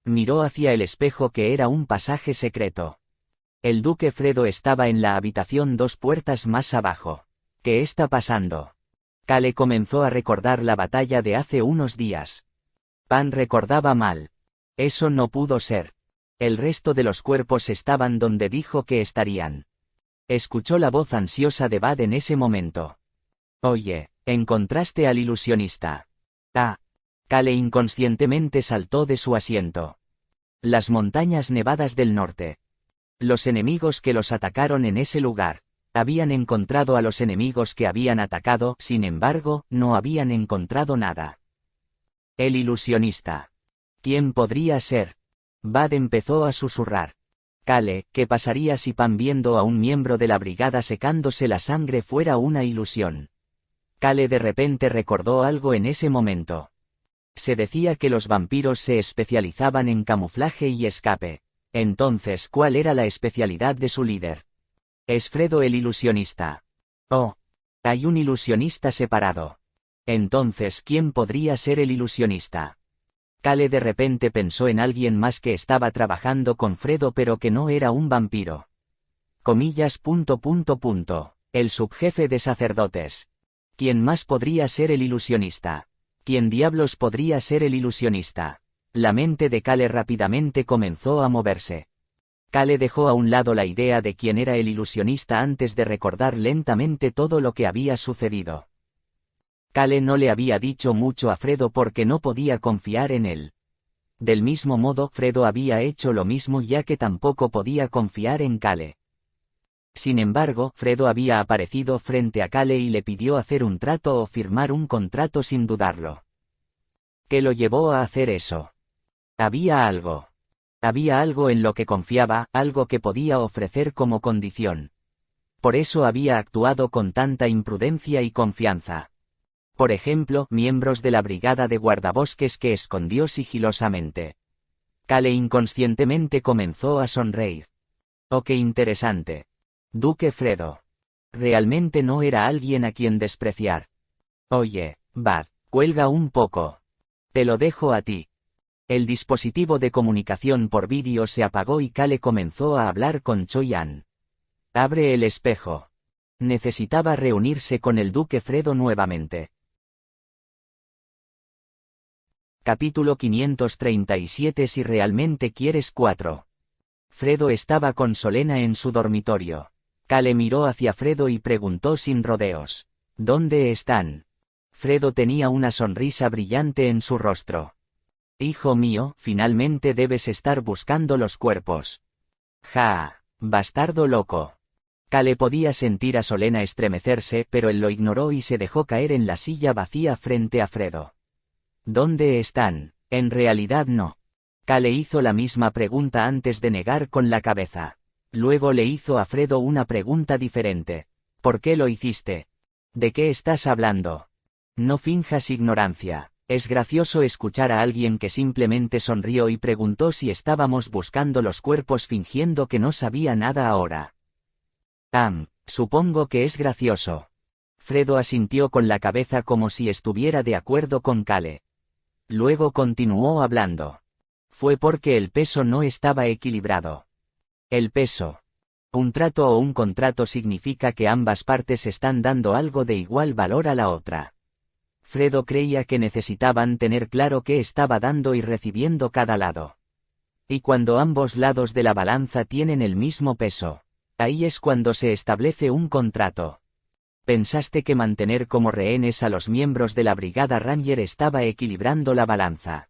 Miró hacia el espejo, que era un pasaje secreto. El Duque Fredo estaba en la habitación 2 puertas más abajo. ¿Qué está pasando? Cale comenzó a recordar la batalla de hace unos días. Pan recordaba mal. Eso no pudo ser. El resto de los cuerpos estaban donde dijo que estarían. Escuchó la voz ansiosa de Bad en ese momento. Oye, ¿encontraste al ilusionista? Cale inconscientemente saltó de su asiento. Las montañas nevadas del norte. Los enemigos que los atacaron en ese lugar. Habían encontrado a los enemigos que habían atacado, sin embargo, no habían encontrado nada. El ilusionista. ¿Quién podría ser? Bad empezó a susurrar. Cale, ¿qué pasaría si Pan, viendo a un miembro de la brigada secándose la sangre, fuera una ilusión? Kale de repente recordó algo en ese momento. Se decía que los vampiros se especializaban en camuflaje y escape. Entonces, ¿cuál era la especialidad de su líder? Es Fredo el ilusionista. Oh. Hay un ilusionista separado. Entonces, ¿quién podría ser el ilusionista? Kale de repente pensó en alguien más que estaba trabajando con Fredo pero que no era un vampiro. Comillas. El subjefe de sacerdotes. ¿Quién más podría ser el ilusionista? ¿Quién diablos podría ser el ilusionista? La mente de Kale rápidamente comenzó a moverse. Kale dejó a un lado la idea de quién era el ilusionista antes de recordar lentamente todo lo que había sucedido. Kale no le había dicho mucho a Fredo porque no podía confiar en él. Del mismo modo, Fredo había hecho lo mismo ya que tampoco podía confiar en Kale. Sin embargo, Fredo había aparecido frente a Kale y le pidió hacer un trato o firmar un contrato sin dudarlo. ¿Qué lo llevó a hacer eso? Había algo. Había algo en lo que confiaba, algo que podía ofrecer como condición. Por eso había actuado con tanta imprudencia y confianza. Por ejemplo, miembros de la brigada de guardabosques que escondió sigilosamente. Kale inconscientemente comenzó a sonreír. Oh, qué interesante. Duque Fredo. Realmente no era alguien a quien despreciar. Oye, Bad, cuelga un poco. Te lo dejo a ti. El dispositivo de comunicación por vídeo se apagó y Kale comenzó a hablar con Choi-An. Abre el espejo. Necesitaba reunirse con el Duque Fredo nuevamente. Capítulo 537. Si realmente quieres 4. Fredo estaba con Solena en su dormitorio. Kale miró hacia Fredo y preguntó sin rodeos. ¿Dónde están? Fredo tenía una sonrisa brillante en su rostro. Hijo mío, finalmente debes estar buscando los cuerpos. Ja, bastardo loco. Kale podía sentir a Solena estremecerse, pero él lo ignoró y se dejó caer en la silla vacía frente a Fredo. ¿Dónde están? En realidad no. Kale hizo la misma pregunta antes de negar con la cabeza. Luego le hizo a Fredo una pregunta diferente. ¿Por qué lo hiciste? ¿De qué estás hablando? No finjas ignorancia. Es gracioso escuchar a alguien que simplemente sonrió y preguntó si estábamos buscando los cuerpos fingiendo que no sabía nada ahora. Supongo que es gracioso. Fredo asintió con la cabeza como si estuviera de acuerdo con Kale. Luego continuó hablando. Fue porque el peso no estaba equilibrado. El peso. Un trato o un contrato significa que ambas partes están dando algo de igual valor a la otra. Fredo creía que necesitaban tener claro qué estaba dando y recibiendo cada lado. Y cuando ambos lados de la balanza tienen el mismo peso, ahí es cuando se establece un contrato. ¿Pensaste que mantener como rehenes a los miembros de la Brigada Ranger estaba equilibrando la balanza?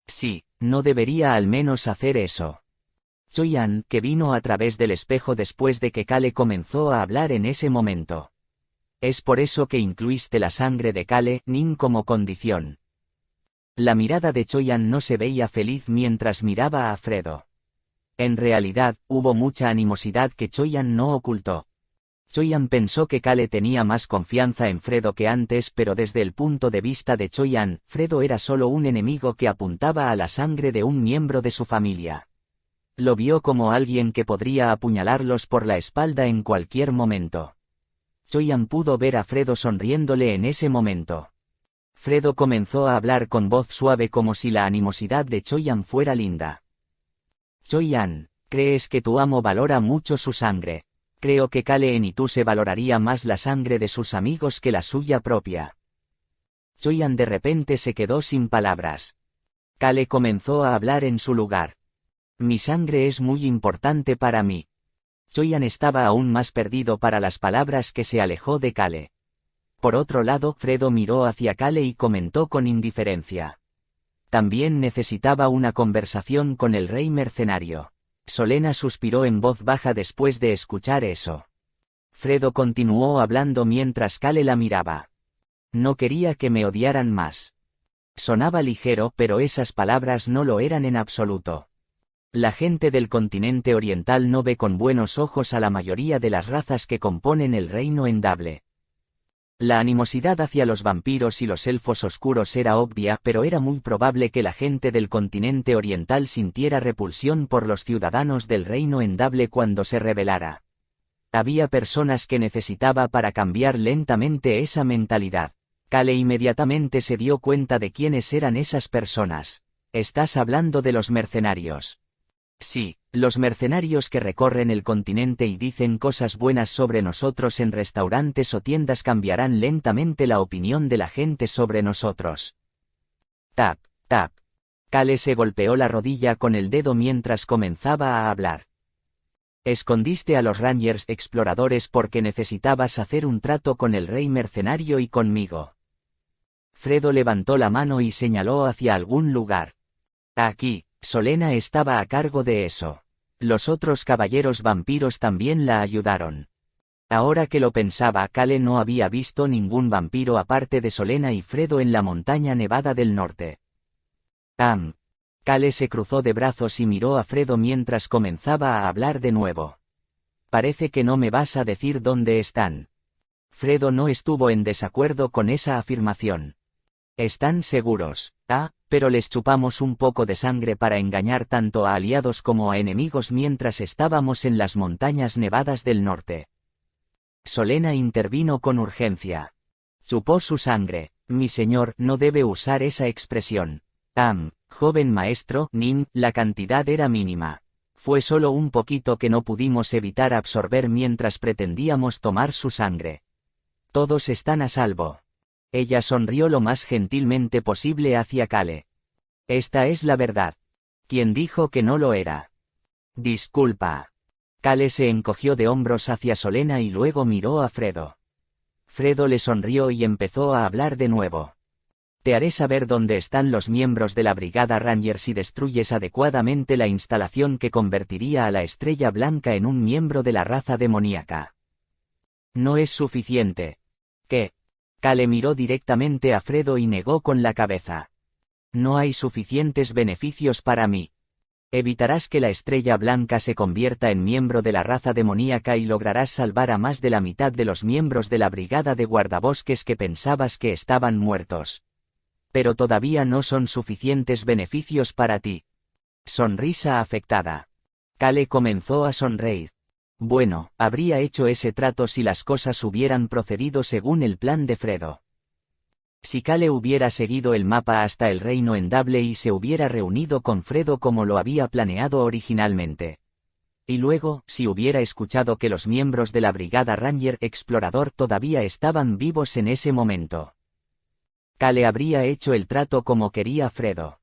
Sí, no debería al menos hacer eso. Choi-An, que vino a través del espejo después de que Kale comenzó a hablar en ese momento. Es por eso que incluiste la sangre de Kale, Nin como condición. La mirada de Choi-An no se veía feliz mientras miraba a Fredo. En realidad, hubo mucha animosidad que Choi-An no ocultó. Choi-An pensó que Kale tenía más confianza en Fredo que antes, pero desde el punto de vista de Choi-An, Fredo era solo un enemigo que apuntaba a la sangre de un miembro de su familia. Lo vio como alguien que podría apuñalarlos por la espalda en cualquier momento. Choi-An pudo ver a Fredo sonriéndole en ese momento. Fredo comenzó a hablar con voz suave como si la animosidad de Choi-An fuera linda. Choi-An, ¿crees que tu amo valora mucho su sangre? Creo que Kale Enituse valoraría más la sangre de sus amigos que la suya propia. Choi-An de repente se quedó sin palabras. Kale comenzó a hablar en su lugar. Mi sangre es muy importante para mí. Choi-An estaba aún más perdido para las palabras que se alejó de Kale. Por otro lado, Fredo miró hacia Kale y comentó con indiferencia. También necesitaba una conversación con el rey mercenario. Solena suspiró en voz baja después de escuchar eso. Fredo continuó hablando mientras Kale la miraba. No quería que me odiaran más. Sonaba ligero, pero esas palabras no lo eran en absoluto. La gente del continente oriental no ve con buenos ojos a la mayoría de las razas que componen el reino Endable. La animosidad hacia los vampiros y los elfos oscuros era obvia, pero era muy probable que la gente del continente oriental sintiera repulsión por los ciudadanos del reino endable cuando se rebelara. Había personas que necesitaba para cambiar lentamente esa mentalidad. Cale inmediatamente se dio cuenta de quiénes eran esas personas. ¿Estás hablando de los mercenarios? Sí, los mercenarios que recorren el continente y dicen cosas buenas sobre nosotros en restaurantes o tiendas cambiarán lentamente la opinión de la gente sobre nosotros. Tap, tap. Cale se golpeó la rodilla con el dedo mientras comenzaba a hablar. Escondiste a los Rangers exploradores porque necesitabas hacer un trato con el rey mercenario y conmigo. Fredo levantó la mano y señaló hacia algún lugar. Aquí. Solena estaba a cargo de eso. Los otros caballeros vampiros también la ayudaron. Ahora que lo pensaba, Cale no había visto ningún vampiro aparte de Solena y Fredo en la montaña nevada del norte. Cale se cruzó de brazos y miró a Fredo mientras comenzaba a hablar de nuevo. Parece que no me vas a decir dónde están. Fredo no estuvo en desacuerdo con esa afirmación. ¿Están seguros? Pero les chupamos un poco de sangre para engañar tanto a aliados como a enemigos mientras estábamos en las montañas nevadas del norte. Solena intervino con urgencia. Chupó su sangre. Mi señor no debe usar esa expresión. Joven maestro, Nim, la cantidad era mínima. Fue solo un poquito que no pudimos evitar absorber mientras pretendíamos tomar su sangre. Todos están a salvo. Ella sonrió lo más gentilmente posible hacia Cale. Esta es la verdad. ¿Quién dijo que no lo era? Disculpa. Cale se encogió de hombros hacia Solena y luego miró a Fredo. Fredo le sonrió y empezó a hablar de nuevo. Te haré saber dónde están los miembros de la Brigada Ranger si destruyes adecuadamente la instalación que convertiría a la Estrella Blanca en un miembro de la raza demoníaca. No es suficiente. ¿Qué? Cale miró directamente a Fredo y negó con la cabeza. No hay suficientes beneficios para mí. Evitarás que la Estrella Blanca se convierta en miembro de la raza demoníaca y lograrás salvar a más de la mitad de los miembros de la brigada de guardabosques que pensabas que estaban muertos. Pero todavía no son suficientes beneficios para ti. Sonrisa afectada. Cale comenzó a sonreír. Bueno, habría hecho ese trato si las cosas hubieran procedido según el plan de Fredo. Si Cale hubiera seguido el mapa hasta el reino endable y se hubiera reunido con Fredo como lo había planeado originalmente. Y luego, si hubiera escuchado que los miembros de la Brigada Ranger Explorador todavía estaban vivos en ese momento. Cale habría hecho el trato como quería Fredo.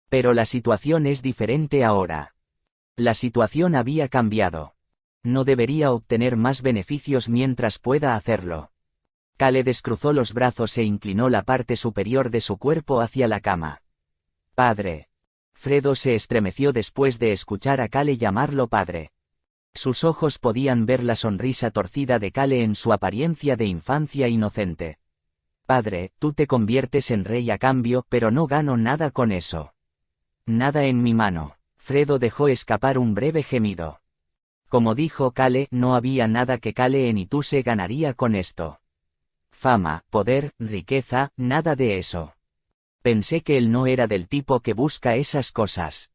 Pero la situación es diferente ahora. La situación había cambiado. No debería obtener más beneficios mientras pueda hacerlo. Cale descruzó los brazos e inclinó la parte superior de su cuerpo hacia la cama. Padre. Fredo se estremeció después de escuchar a Cale llamarlo padre. Sus ojos podían ver la sonrisa torcida de Cale en su apariencia de infancia inocente. Padre, tú te conviertes en rey a cambio, pero no gano nada con eso. Nada en mi mano. Fredo dejó escapar un breve gemido. Como dijo Cale, no había nada que Cale Enituse ganaría con esto. Fama, poder, riqueza, nada de eso. Pensé que él no era del tipo que busca esas cosas.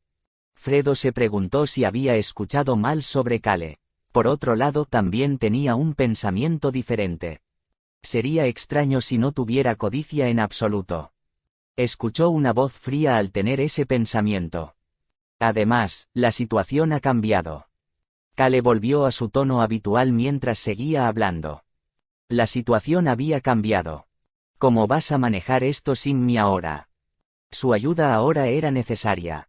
Fredo se preguntó si había escuchado mal sobre Cale. Por otro lado, también tenía un pensamiento diferente. Sería extraño si no tuviera codicia en absoluto. Escuchó una voz fría al tener ese pensamiento. Además, la situación ha cambiado. Cale volvió a su tono habitual mientras seguía hablando. La situación había cambiado. ¿Cómo vas a manejar esto sin mí ahora? Su ayuda ahora era necesaria.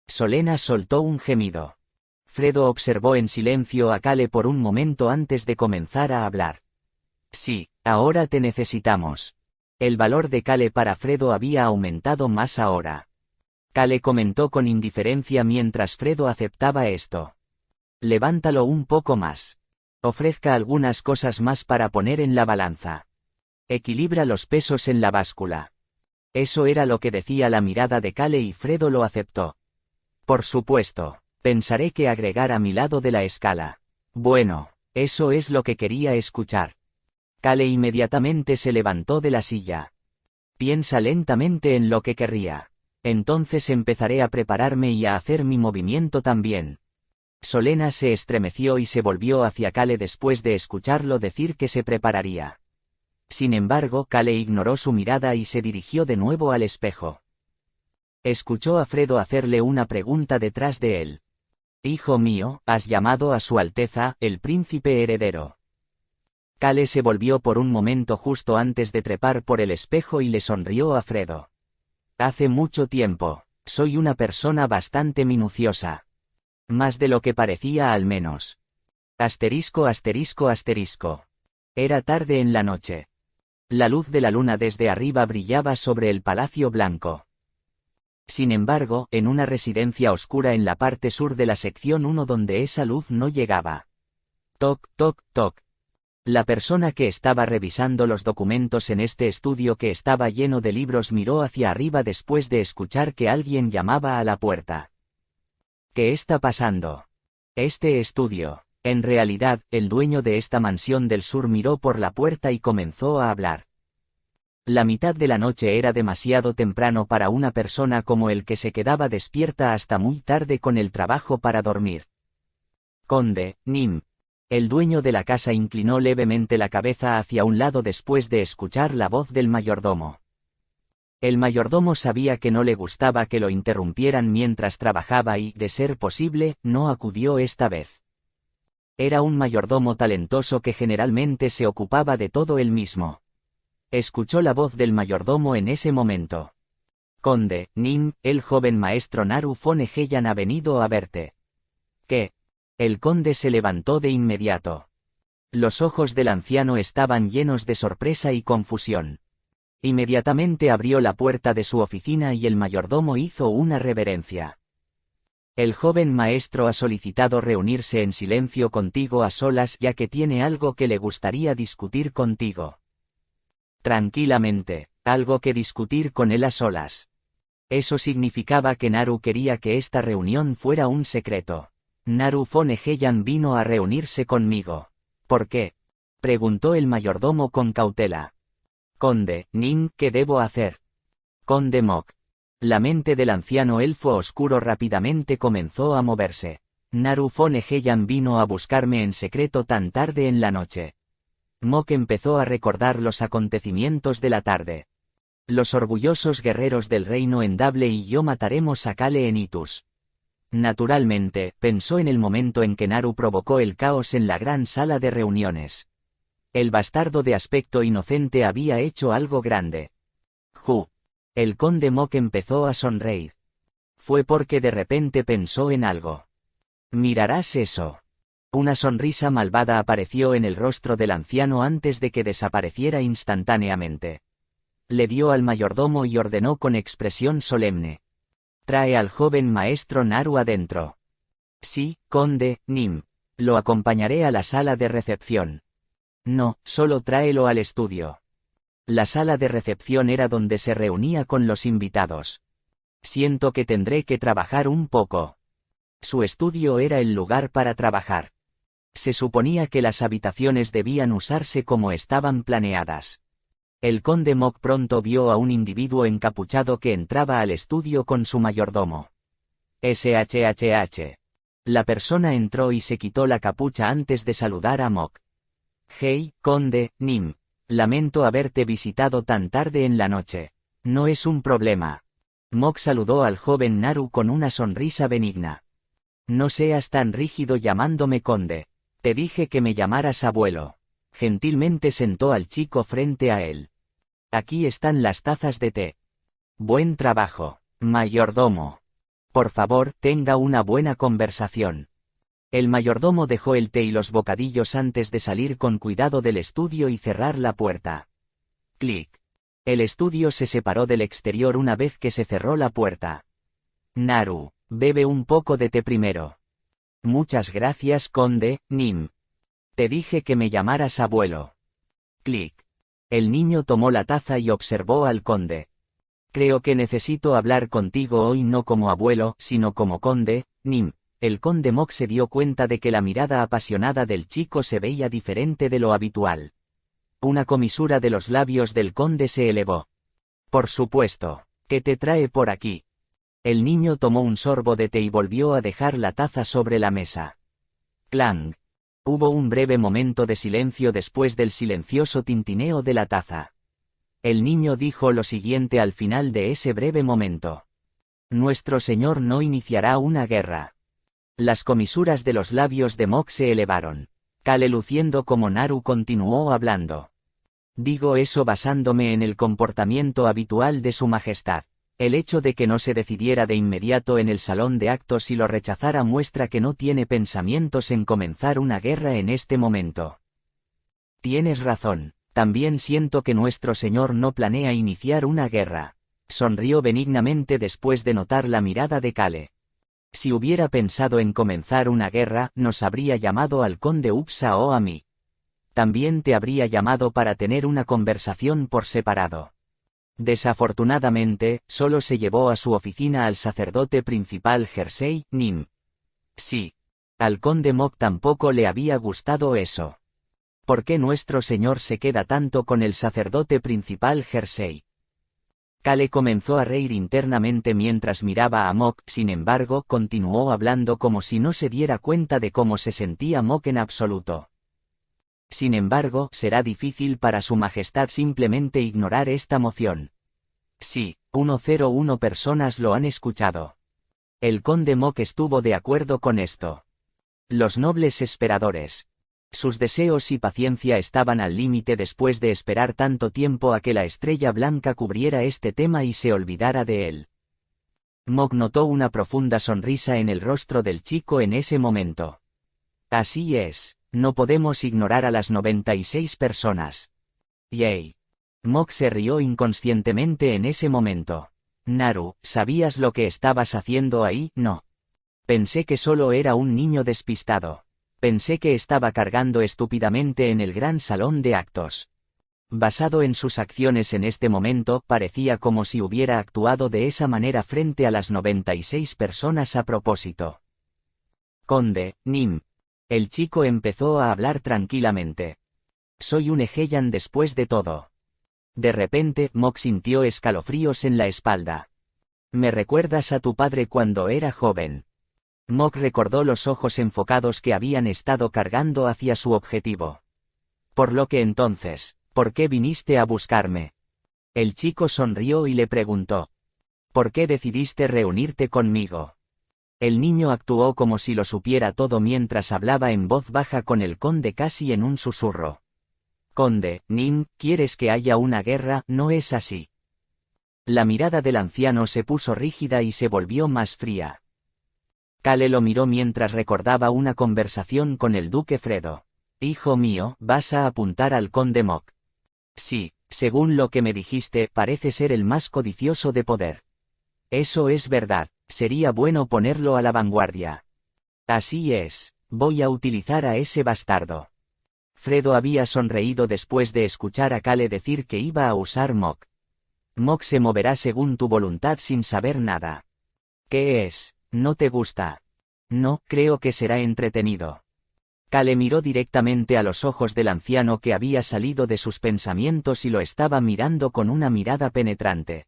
Solena soltó un gemido. Fredo observó en silencio a Cale por un momento antes de comenzar a hablar. Sí, ahora te necesitamos. El valor de Cale para Fredo había aumentado más ahora. Cale comentó con indiferencia mientras Fredo aceptaba esto. Levántalo un poco más. Ofrezca algunas cosas más para poner en la balanza. Equilibra los pesos en la báscula. Eso era lo que decía la mirada de Cale y Fredo lo aceptó. Por supuesto, pensaré que agregar a mi lado de la escala. Bueno, eso es lo que quería escuchar. Kale inmediatamente se levantó de la silla. Piensa lentamente en lo que querría. Entonces empezaré a prepararme y a hacer mi movimiento también. Solena se estremeció y se volvió hacia Kale después de escucharlo decir que se prepararía. Sin embargo, Kale ignoró su mirada y se dirigió de nuevo al espejo. Escuchó a Fredo hacerle una pregunta detrás de él. «Hijo mío, ¿has llamado a su Alteza, el príncipe heredero?» Kale se volvió por un momento justo antes de trepar por el espejo y le sonrió a Fredo. «Hace mucho tiempo. Soy una persona bastante minuciosa. Más de lo que parecía al menos. Asterisco asterisco asterisco. Era tarde en la noche. La luz de la luna desde arriba brillaba sobre el Palacio Blanco. Sin embargo, en una residencia oscura en la parte sur de la sección 1 donde esa luz no llegaba. Toc, toc, toc. La persona que estaba revisando los documentos en este estudio que estaba lleno de libros miró hacia arriba después de escuchar que alguien llamaba a la puerta. ¿Qué está pasando? Este estudio. En realidad, el dueño de esta mansión del sur miró por la puerta y comenzó a hablar. La mitad de la noche era demasiado temprano para una persona como él que se quedaba despierta hasta muy tarde con el trabajo para dormir. Conde, Nim. El dueño de la casa inclinó levemente la cabeza hacia un lado después de escuchar la voz del mayordomo. El mayordomo sabía que no le gustaba que lo interrumpieran mientras trabajaba y, de ser posible, no acudió esta vez. Era un mayordomo talentoso que generalmente se ocupaba de todo él mismo. Escuchó la voz del mayordomo en ese momento. «Conde, Nim, el joven maestro Naru Fonegeyan ha venido a verte». «¿Qué?» El conde se levantó de inmediato. Los ojos del anciano estaban llenos de sorpresa y confusión. Inmediatamente abrió la puerta de su oficina y el mayordomo hizo una reverencia. «El joven maestro ha solicitado reunirse en silencio contigo a solas ya que tiene algo que le gustaría discutir contigo». Tranquilamente, algo que discutir con él a solas. Eso significaba que Naru quería que esta reunión fuera un secreto. «Naru Fonegeyan vino a reunirse conmigo». «¿Por qué?», preguntó el mayordomo con cautela. «Conde, Nim, ¿qué debo hacer?». «Conde Mok». La mente del anciano elfo oscuro rápidamente comenzó a moverse. «Naru Fonegeyan vino a buscarme en secreto tan tarde en la noche». Mok empezó a recordar los acontecimientos de la tarde. «Los orgullosos guerreros del reino Endable y yo mataremos a Kale en Itus». Naturalmente, pensó en el momento en que Naru provocó el caos en la gran sala de reuniones. El bastardo de aspecto inocente había hecho algo grande. El conde Mok empezó a sonreír. Fue porque de repente pensó en algo. «¿Mirarás eso?». Una sonrisa malvada apareció en el rostro del anciano antes de que desapareciera instantáneamente. Le dio al mayordomo y ordenó con expresión solemne. «Trae al joven maestro Naru adentro». «Sí, conde, Nim. Lo acompañaré a la sala de recepción». «No, solo tráelo al estudio». La sala de recepción era donde se reunía con los invitados. «Siento que tendré que trabajar un poco». Su estudio era el lugar para trabajar. Se suponía que las habitaciones debían usarse como estaban planeadas. El conde Mok pronto vio a un individuo encapuchado que entraba al estudio con su mayordomo. SHHH. La persona entró y se quitó la capucha antes de saludar a Mok. «Hey, conde, Nim. Lamento haberte visitado tan tarde en la noche. No es un problema». Mok saludó al joven Naru con una sonrisa benigna. «No seas tan rígido llamándome conde. Te dije que me llamaras abuelo». Gentilmente sentó al chico frente a él. «Aquí están las tazas de té». «Buen trabajo, mayordomo. Por favor, tenga una buena conversación». El mayordomo dejó el té y los bocadillos antes de salir con cuidado del estudio y cerrar la puerta. Clic. El estudio se separó del exterior una vez que se cerró la puerta. «Naru, bebe un poco de té primero». «Muchas gracias, conde, Nim. Te dije que me llamaras abuelo». Clic. El niño tomó la taza y observó al conde. «Creo que necesito hablar contigo hoy no como abuelo, sino como conde, Nim». El conde Mok se dio cuenta de que la mirada apasionada del chico se veía diferente de lo habitual. Una comisura de los labios del conde se elevó. Por supuesto. ¿Qué te trae por aquí? El niño tomó un sorbo de té y volvió a dejar la taza sobre la mesa. Clang. Hubo un breve momento de silencio después del silencioso tintineo de la taza. El niño dijo lo siguiente al final de ese breve momento. Nuestro Señor no iniciará una guerra. Las comisuras de los labios de Mok se elevaron. Kale, luciendo como Naru, continuó hablando. Digo eso basándome en el comportamiento habitual de su majestad. El hecho de que no se decidiera de inmediato en el salón de actos y lo rechazara muestra que no tiene pensamientos en comenzar una guerra en este momento. Tienes razón, también siento que nuestro Señor no planea iniciar una guerra. Sonrió benignamente después de notar la mirada de Kale. Si hubiera pensado en comenzar una guerra, nos habría llamado al conde Upsa o a mí. También te habría llamado para tener una conversación por separado. Desafortunadamente, solo se llevó a su oficina al sacerdote principal Jersey, Nim. Sí. Al conde Mok tampoco le había gustado eso. ¿Por qué nuestro señor se queda tanto con el sacerdote principal Jersey? Kale comenzó a reír internamente mientras miraba a Mok, sin embargo, continuó hablando como si no se diera cuenta de cómo se sentía Mok en absoluto. Sin embargo, será difícil para su majestad simplemente ignorar esta moción. Sí, 101 personas lo han escuchado. El conde Mok estuvo de acuerdo con esto. Los nobles esperadores. Sus deseos y paciencia estaban al límite después de esperar tanto tiempo a que la estrella blanca cubriera este tema y se olvidara de él. Mok notó una profunda sonrisa en el rostro del chico en ese momento. Así es. No podemos ignorar a las 96 personas. Yay. Mok se rió inconscientemente en ese momento. Naru, ¿sabías lo que estabas haciendo ahí? No. Pensé que solo era un niño despistado. Pensé que estaba cargando estúpidamente en el gran salón de actos. Basado en sus acciones en este momento, parecía como si hubiera actuado de esa manera frente a las 96 personas a propósito. Conde, Nim. El chico empezó a hablar tranquilamente. Soy un Egeyan después de todo. De repente, Mok sintió escalofríos en la espalda. Me recuerdas a tu padre cuando era joven. Mok recordó los ojos enfocados que habían estado cargando hacia su objetivo. Por lo que entonces, ¿por qué viniste a buscarme? El chico sonrió y le preguntó. ¿Por qué decidiste reunirte conmigo? El niño actuó como si lo supiera todo mientras hablaba en voz baja con el conde casi en un susurro. Conde, Nim, ¿quieres que haya una guerra? No es así. La mirada del anciano se puso rígida y se volvió más fría. Kale lo miró mientras recordaba una conversación con el duque Fredo. Hijo mío, ¿vas a apuntar al conde Mok? Sí, según lo que me dijiste, parece ser el más codicioso de poder. Eso es verdad. Sería bueno ponerlo a la vanguardia. Así es, voy a utilizar a ese bastardo. Fredo había sonreído después de escuchar a Kale decir que iba a usar Mok. Mok se moverá según tu voluntad sin saber nada. ¿Qué es? ¿No te gusta? No, creo que será entretenido. Kale miró directamente a los ojos del anciano que había salido de sus pensamientos y lo estaba mirando con una mirada penetrante.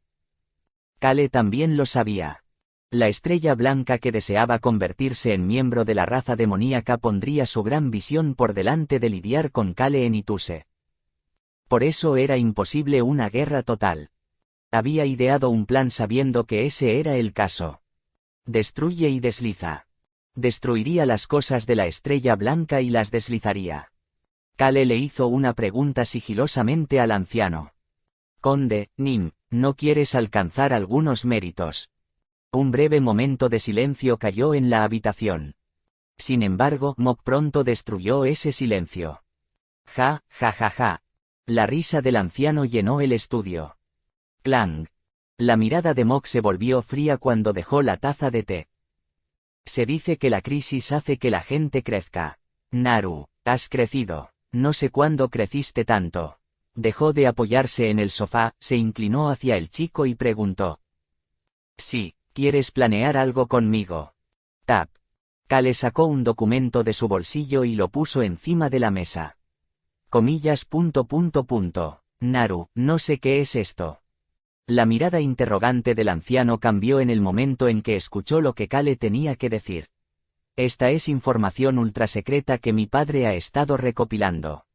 Kale también lo sabía. La estrella blanca que deseaba convertirse en miembro de la raza demoníaca pondría su gran visión por delante de lidiar con Kale en Ituse. Por eso era imposible una guerra total. Había ideado un plan sabiendo que ese era el caso. Destruye y desliza. Destruiría las cosas de la estrella blanca y las deslizaría. Kale le hizo una pregunta sigilosamente al anciano. Conde, Nim, ¿no quieres alcanzar algunos méritos? Un breve momento de silencio cayó en la habitación. Sin embargo, Mok pronto destruyó ese silencio. Ja, ja, ja, ja. La risa del anciano llenó el estudio. Clang. La mirada de Mok se volvió fría cuando dejó la taza de té. Se dice que la crisis hace que la gente crezca. Naru, has crecido. No sé cuándo creciste tanto. Dejó de apoyarse en el sofá, se inclinó hacia el chico y preguntó. Sí. ¿Quieres planear algo conmigo? Tap. Kale sacó un documento de su bolsillo y lo puso encima de la mesa. Comillas. Naru, no sé qué es esto. La mirada interrogante del anciano cambió en el momento en que escuchó lo que Kale tenía que decir. Esta es información ultrasecreta que mi padre ha estado recopilando.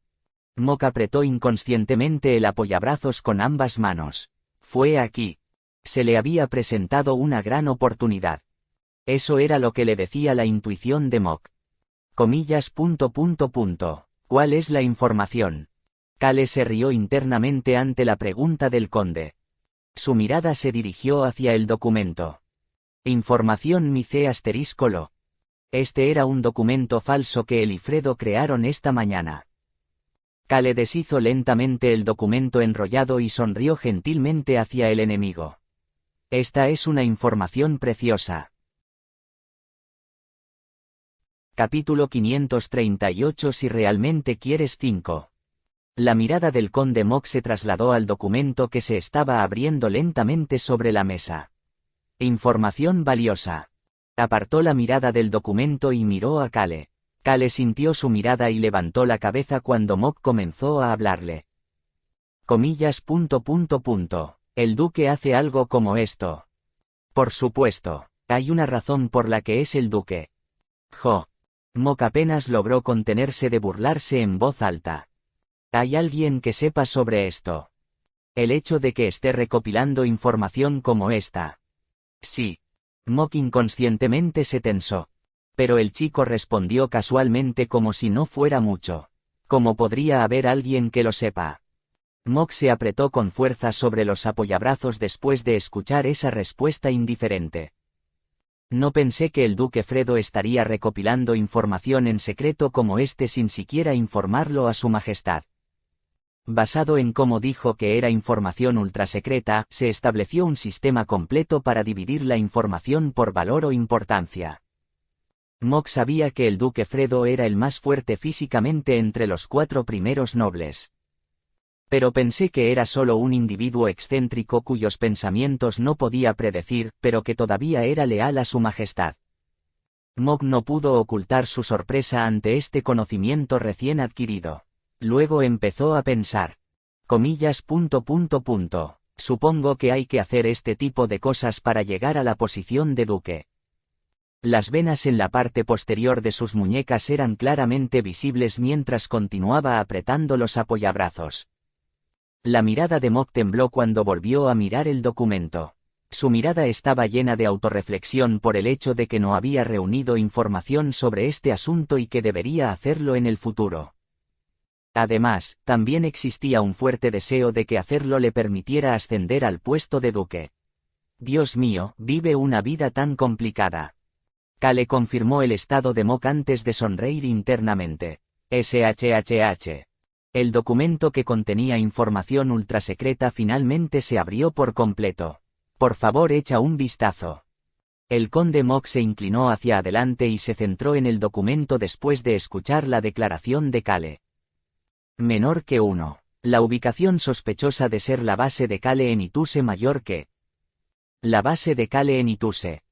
Mok apretó inconscientemente el apoyabrazos con ambas manos. Fue aquí. Se le había presentado una gran oportunidad. Eso era lo que le decía la intuición de Mok. Comillas. ¿Cuál es la información? Kale se rió internamente ante la pregunta del conde. Su mirada se dirigió hacia el documento. Información Mice asterisco lo. Este era un documento falso que él y Fredo crearon esta mañana. Kale deshizo lentamente el documento enrollado y sonrió gentilmente hacia el enemigo. Esta es una información preciosa. Capítulo 538. Si realmente quieres 5. La mirada del conde Mok se trasladó al documento que se estaba abriendo lentamente sobre la mesa. Información valiosa. Apartó la mirada del documento y miró a Kale. Kale sintió su mirada y levantó la cabeza cuando Mok comenzó a hablarle. Comillas. El duque hace algo como esto. Por supuesto, hay una razón por la que es el duque. Mok apenas logró contenerse de burlarse en voz alta. ¿Hay alguien que sepa sobre esto? El hecho de que esté recopilando información como esta. Sí. Mok inconscientemente se tensó. Pero el chico respondió casualmente como si no fuera mucho. ¿Cómo podría haber alguien que lo sepa? Mok se apretó con fuerza sobre los apoyabrazos después de escuchar esa respuesta indiferente. No pensé que el duque Fredo estaría recopilando información en secreto como este sin siquiera informarlo a su majestad. Basado en cómo dijo que era información ultrasecreta, se estableció un sistema completo para dividir la información por valor o importancia. Mok sabía que el duque Fredo era el más fuerte físicamente entre los 4 primeros nobles. Pero pensé que era solo un individuo excéntrico cuyos pensamientos no podía predecir, pero que todavía era leal a su majestad. Mok no pudo ocultar su sorpresa ante este conocimiento recién adquirido. Luego empezó a pensar. Comillas. Supongo que hay que hacer este tipo de cosas para llegar a la posición de duque. Las venas en la parte posterior de sus muñecas eran claramente visibles mientras continuaba apretando los apoyabrazos. La mirada de Mok tembló cuando volvió a mirar el documento. Su mirada estaba llena de autorreflexión por el hecho de que no había reunido información sobre este asunto y que debería hacerlo en el futuro. Además, también existía un fuerte deseo de que hacerlo le permitiera ascender al puesto de duque. Dios mío, vive una vida tan complicada. Kale confirmó el estado de Mok antes de sonreír internamente. SHHH. El documento que contenía información ultrasecreta finalmente se abrió por completo. Por favor, echa un vistazo. El conde Mok se inclinó hacia adelante y se centró en el documento después de escuchar la declaración de Kale. Menor que 1. La ubicación sospechosa de ser la base de Kale en Ituse mayor que. La base de Kale en Ituse.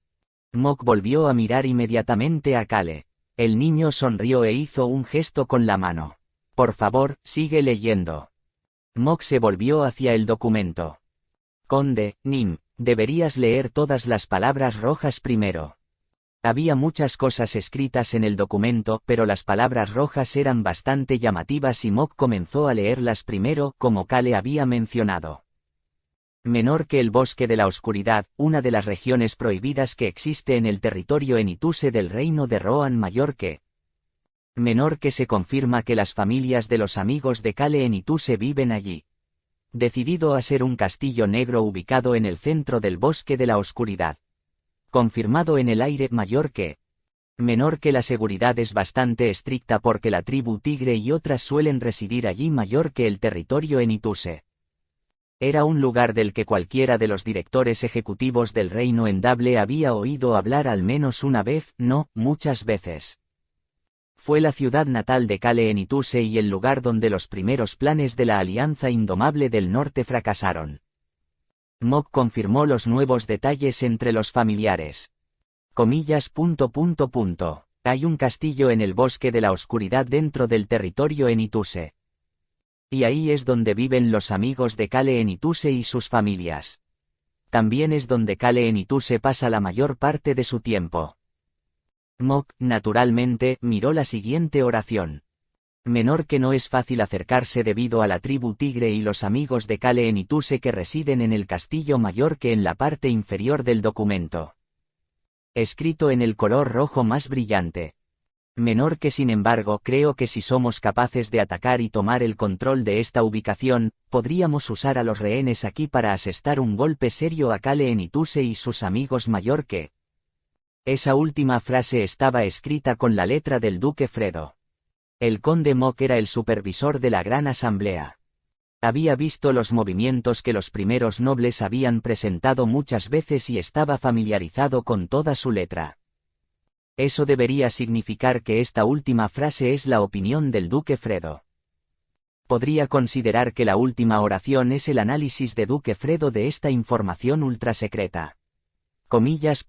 Mok volvió a mirar inmediatamente a Kale. El niño sonrió e hizo un gesto con la mano. Por favor, sigue leyendo. Mok se volvió hacia el documento. Conde, Nim, deberías leer todas las palabras rojas primero. Había muchas cosas escritas en el documento, pero las palabras rojas eran bastante llamativas y Mok comenzó a leerlas primero, como Kale había mencionado. Menor que el bosque de la oscuridad, una de las regiones prohibidas que existe en el territorio Enituse del reino de Rohan mayor que. Menor que se confirma que las familias de los amigos de Kale Enituse viven allí. Decidido a ser un castillo negro ubicado en el centro del bosque de la oscuridad. Confirmado en el aire mayor que. Menor que la seguridad es bastante estricta porque la tribu Tigre y otras suelen residir allí mayor que el territorio Enituse. Era un lugar del que cualquiera de los directores ejecutivos del reino Endable había oído hablar al menos una vez, no, muchas veces. Fue la ciudad natal de Kale Enituse y el lugar donde los primeros planes de la Alianza Indomable del Norte fracasaron. Mok confirmó los nuevos detalles entre los familiares. Comillas. Hay un castillo en el bosque de la oscuridad dentro del territorio Enituse. Y ahí es donde viven los amigos de Kale Enituse y sus familias. También es donde Kale Enituse pasa la mayor parte de su tiempo. Mok, naturalmente, miró la siguiente oración. Menor que no es fácil acercarse debido a la tribu tigre y los amigos de Kale Enituse que residen en el castillo mayor que en la parte inferior del documento. Escrito en el color rojo más brillante. Menor que sin embargo creo que si somos capaces de atacar y tomar el control de esta ubicación, podríamos usar a los rehenes aquí para asestar un golpe serio a Kale Enituse y sus amigos mayor que... Esa última frase estaba escrita con la letra del duque Fredo. El conde Mok era el supervisor de la gran asamblea. Había visto los movimientos que los primeros nobles habían presentado muchas veces y estaba familiarizado con toda su letra. Eso debería significar que esta última frase es la opinión del duque Fredo. Podría considerar que la última oración es el análisis de duque Fredo de esta información ultrasecreta. Comillas.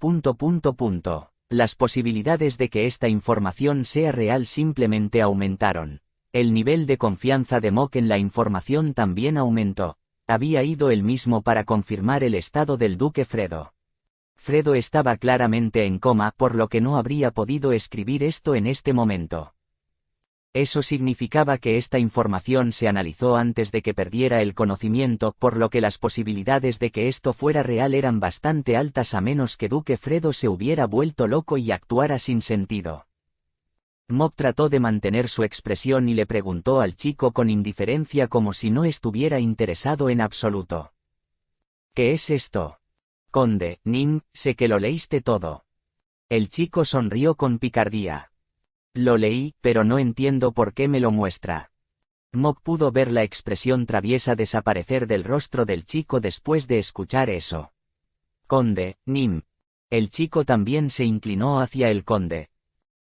Las posibilidades de que esta información sea real simplemente aumentaron. El nivel de confianza de Mok en la información también aumentó. Había ido él mismo para confirmar el estado del duque Fredo. Fredo estaba claramente en coma, por lo que no habría podido escribir esto en este momento. Eso significaba que esta información se analizó antes de que perdiera el conocimiento, por lo que las posibilidades de que esto fuera real eran bastante altas a menos que duque Fredo se hubiera vuelto loco y actuara sin sentido. Mok trató de mantener su expresión y le preguntó al chico con indiferencia como si no estuviera interesado en absoluto. ¿Qué es esto? Conde, Nim, sé que lo leíste todo. El chico sonrió con picardía. Lo leí, pero no entiendo por qué me lo muestra. Mok pudo ver la expresión traviesa desaparecer del rostro del chico después de escuchar eso. Conde, Nim. El chico también se inclinó hacia el conde.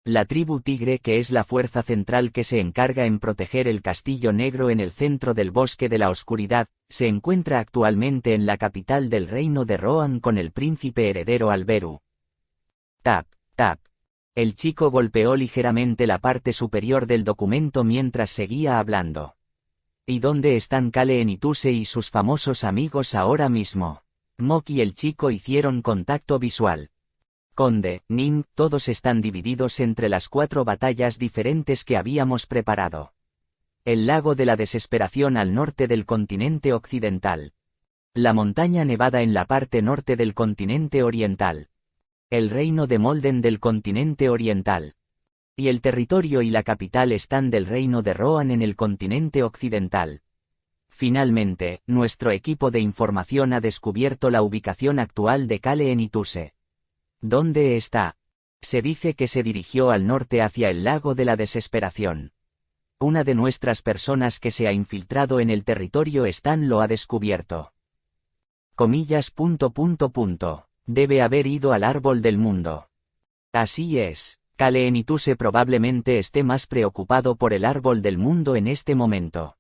La tribu tigre, que es la fuerza central que se encarga en proteger el castillo negro en el centro del bosque de la oscuridad, se encuentra actualmente en la capital del reino de Rohan con el príncipe heredero Alberu. Tap, tap. El chico golpeó ligeramente la parte superior del documento mientras seguía hablando. ¿Y dónde están Kale Enituse y sus famosos amigos ahora mismo? Mok y el chico hicieron contacto visual. Conde, Nim, todos están divididos entre las 4 batallas diferentes que habíamos preparado. El lago de la desesperación al norte del continente occidental. La montaña nevada en la parte norte del continente oriental. El reino de Molden del continente oriental. Y el territorio y la capital están del reino de Rohan en el continente occidental. Finalmente, nuestro equipo de información ha descubierto la ubicación actual de Kale Enituse. ¿Dónde está? Se dice que se dirigió al norte hacia el lago de la desesperación. Una de nuestras personas que se ha infiltrado en el territorio Stan lo ha descubierto. Comillas. Debe haber ido al árbol del mundo. Así es, Kale Enituse probablemente esté más preocupado por el árbol del mundo en este momento.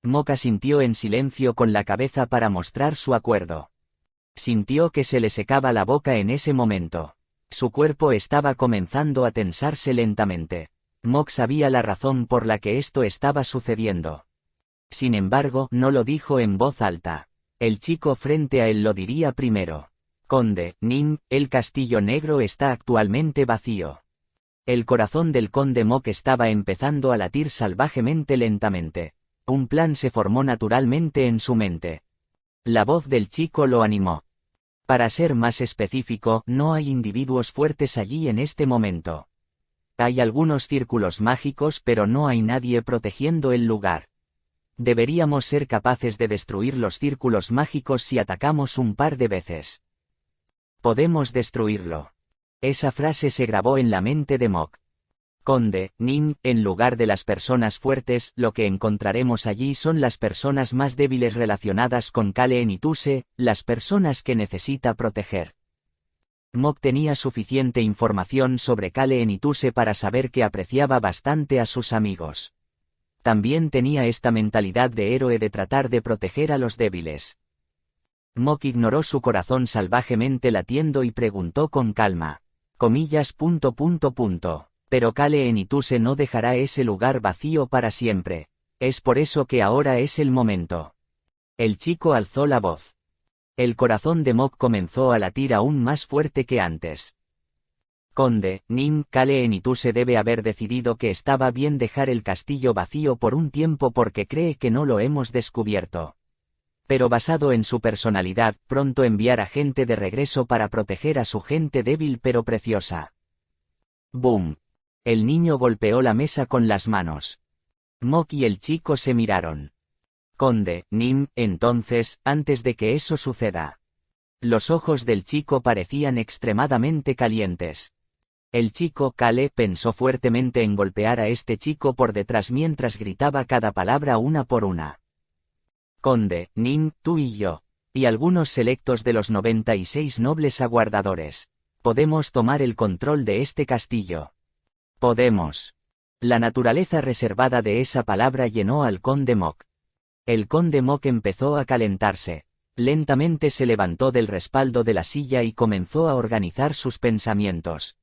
Mok asintió en silencio con la cabeza para mostrar su acuerdo. Sintió que se le secaba la boca en ese momento. Su cuerpo estaba comenzando a tensarse lentamente. Mok sabía la razón por la que esto estaba sucediendo. Sin embargo, no lo dijo en voz alta. El chico frente a él lo diría primero. Conde, Nim, el castillo negro está actualmente vacío. El corazón del conde Mok estaba empezando a latir salvajemente lentamente. Un plan se formó naturalmente en su mente. La voz del chico lo animó. Para ser más específico, no hay individuos fuertes allí en este momento. Hay algunos círculos mágicos pero no hay nadie protegiendo el lugar. Deberíamos ser capaces de destruir los círculos mágicos si atacamos un par de veces. Podemos destruirlo. Esa frase se grabó en la mente de Mok. Conde, Nim, en lugar de las personas fuertes, lo que encontraremos allí son las personas más débiles relacionadas con Kale Enituse, las personas que necesita proteger. Mok tenía suficiente información sobre Kale Enituse para saber que apreciaba bastante a sus amigos. También tenía esta mentalidad de héroe de tratar de proteger a los débiles. Mok ignoró su corazón salvajemente latiendo y preguntó con calma. Comillas. Pero Kale Enituse no dejará ese lugar vacío para siempre. Es por eso que ahora es el momento. El chico alzó la voz. El corazón de Mok comenzó a latir aún más fuerte que antes. Conde, Nim, Kale Enituse debe haber decidido que estaba bien dejar el castillo vacío por un tiempo porque cree que no lo hemos descubierto. Pero basado en su personalidad, pronto enviará gente de regreso para proteger a su gente débil pero preciosa. ¡Boom! El niño golpeó la mesa con las manos. Mok y el chico se miraron. Conde, Nim, entonces, antes de que eso suceda. Los ojos del chico parecían extremadamente calientes. El chico, Kale, pensó fuertemente en golpear a este chico por detrás mientras gritaba cada palabra una por una. Conde, Nim, tú y yo, y algunos selectos de los 96 nobles aguardadores. Podemos tomar el control de este castillo. Podemos. La naturaleza reservada de esa palabra llenó al conde Mok. El conde Mok empezó a calentarse. Lentamente se levantó del respaldo de la silla y comenzó a organizar sus pensamientos.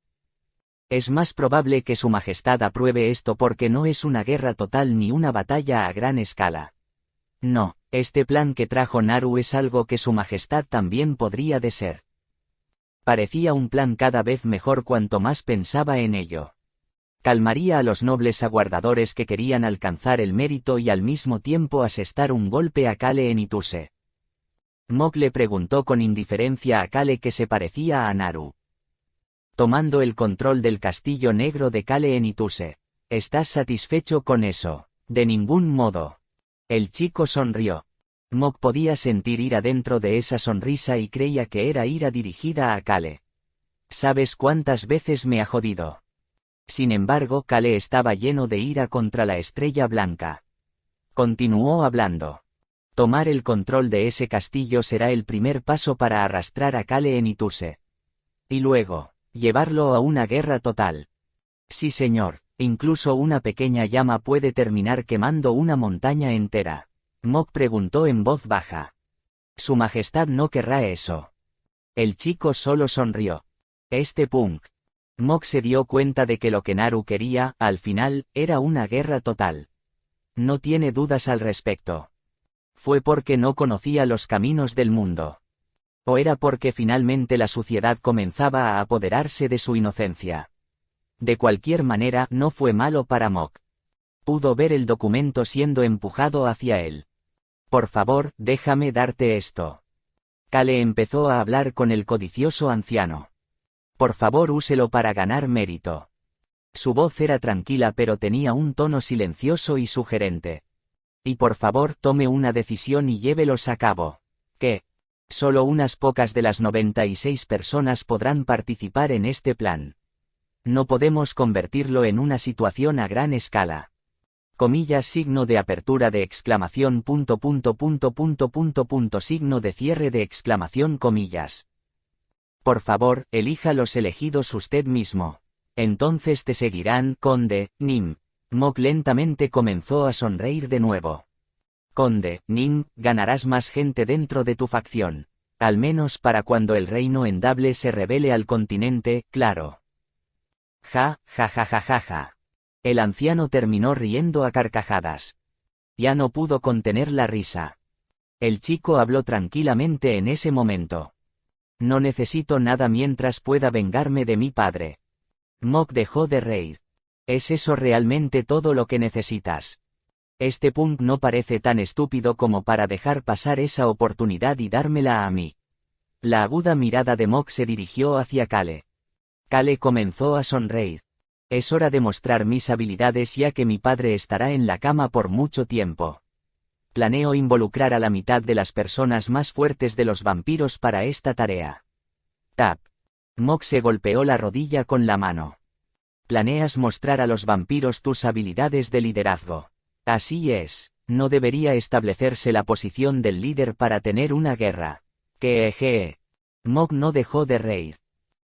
Es más probable que su majestad apruebe esto porque no es una guerra total ni una batalla a gran escala. No, este plan que trajo Naru es algo que su majestad también podría desear. Parecía un plan cada vez mejor cuanto más pensaba en ello. Calmaría a los nobles aguardadores que querían alcanzar el mérito y al mismo tiempo asestar un golpe a Kale Enituse. Mok le preguntó con indiferencia a Kale que se parecía a Naru. Tomando el control del castillo negro de Kale Enituse. ¿Estás satisfecho con eso? De ningún modo. El chico sonrió. Mok podía sentir ira dentro de esa sonrisa y creía que era ira dirigida a Kale. ¿Sabes cuántas veces me ha jodido? Sin embargo, Kale estaba lleno de ira contra la estrella blanca. Continuó hablando. Tomar el control de ese castillo será el primer paso para arrastrar a Kale Enituse. Y luego, llevarlo a una guerra total. Sí señor, incluso una pequeña llama puede terminar quemando una montaña entera. Mok preguntó en voz baja. Su majestad no querrá eso. El chico solo sonrió. Este punk. Mok se dio cuenta de que lo que Naru quería, al final, era una guerra total. No tiene dudas al respecto. ¿Fue porque no conocía los caminos del mundo? ¿O era porque finalmente la suciedad comenzaba a apoderarse de su inocencia? De cualquier manera, no fue malo para Mok. Pudo ver el documento siendo empujado hacia él. Por favor, déjame darte esto. Kale empezó a hablar con el codicioso anciano. Por favor, úselo para ganar mérito. Su voz era tranquila pero tenía un tono silencioso y sugerente. Y por favor, tome una decisión y llévelos a cabo. ¿Qué? Solo unas pocas de las 96 personas podrán participar en este plan. No podemos convertirlo en una situación a gran escala. Comillas, signo de apertura de exclamación, signo de cierre de exclamación, comillas. Por favor, elija los elegidos usted mismo. Entonces te seguirán, conde, Nim. Mok lentamente comenzó a sonreír de nuevo. Conde, Nim, ganarás más gente dentro de tu facción. Al menos para cuando el reino endable se revele al continente, claro. Ja, ja, ja, ja, ja, ja. El anciano terminó riendo a carcajadas. Ya no pudo contener la risa. El chico habló tranquilamente en ese momento. No necesito nada mientras pueda vengarme de mi padre. Mok dejó de reír. ¿Es eso realmente todo lo que necesitas? Este punk no parece tan estúpido como para dejar pasar esa oportunidad y dármela a mí. La aguda mirada de Mok se dirigió hacia Kale. Kale comenzó a sonreír. Es hora de mostrar mis habilidades ya que mi padre estará en la cama por mucho tiempo. Planeo involucrar a la mitad de las personas más fuertes de los vampiros para esta tarea. Tap. Mok se golpeó la rodilla con la mano. Planeas mostrar a los vampiros tus habilidades de liderazgo. Así es, no debería establecerse la posición del líder para tener una guerra. Que eje. Mok no dejó de reír.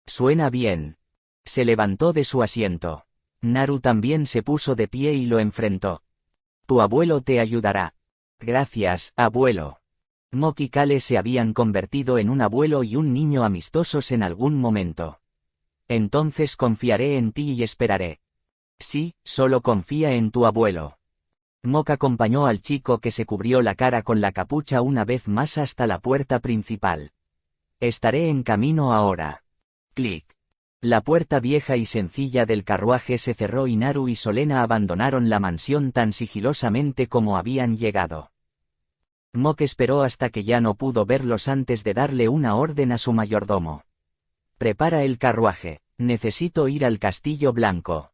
Suena bien. Se levantó de su asiento. Naru también se puso de pie y lo enfrentó. Tu abuelo te ayudará. Gracias, abuelo. Mok y Kale se habían convertido en un abuelo y un niño amistosos en algún momento. Entonces confiaré en ti y esperaré. Sí, solo confía en tu abuelo. Mok acompañó al chico que se cubrió la cara con la capucha una vez más hasta la puerta principal. Estaré en camino ahora. Clic. La puerta vieja y sencilla del carruaje se cerró y Naru y Solena abandonaron la mansión tan sigilosamente como habían llegado. Mok esperó hasta que ya no pudo verlos antes de darle una orden a su mayordomo. Prepara el carruaje, necesito ir al Castillo Blanco.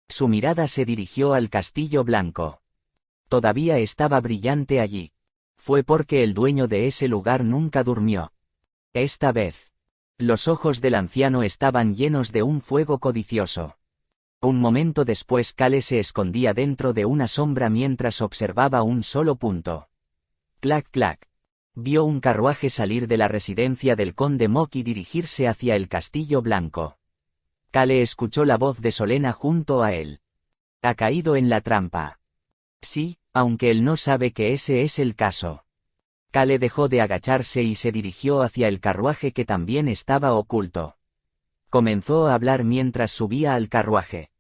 Su mirada se dirigió al Castillo Blanco. Todavía estaba brillante allí. Fue porque el dueño de ese lugar nunca durmió. Esta vez. Los ojos del anciano estaban llenos de un fuego codicioso. Un momento después Kale se escondía dentro de una sombra mientras observaba un solo punto. Clac clac. Vio un carruaje salir de la residencia del conde Mok y dirigirse hacia el Castillo Blanco. Kale escuchó la voz de Solena junto a él. Ha caído en la trampa. Sí, aunque él no sabe que ese es el caso. Kale dejó de agacharse y se dirigió hacia el carruaje que también estaba oculto. Comenzó a hablar mientras subía al carruaje.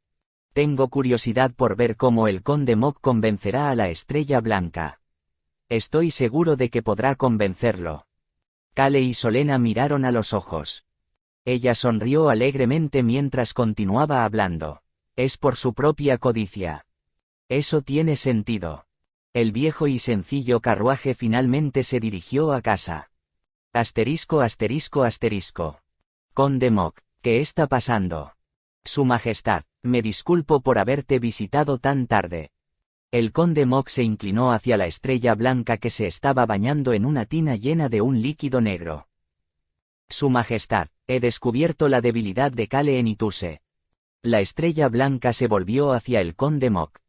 Tengo curiosidad por ver cómo el conde Mok convencerá a la Estrella Blanca. Estoy seguro de que podrá convencerlo. Kale y Solena miraron a los ojos. Ella sonrió alegremente mientras continuaba hablando. Es por su propia codicia. Eso tiene sentido. El viejo y sencillo carruaje finalmente se dirigió a casa. Asterisco asterisco asterisco. Conde Mok, ¿qué está pasando? Su Majestad, me disculpo por haberte visitado tan tarde. El conde Mok se inclinó hacia la Estrella Blanca que se estaba bañando en una tina llena de un líquido negro. Su Majestad, he descubierto la debilidad de Kale en Ituse. La Estrella Blanca se volvió hacia el conde Mok.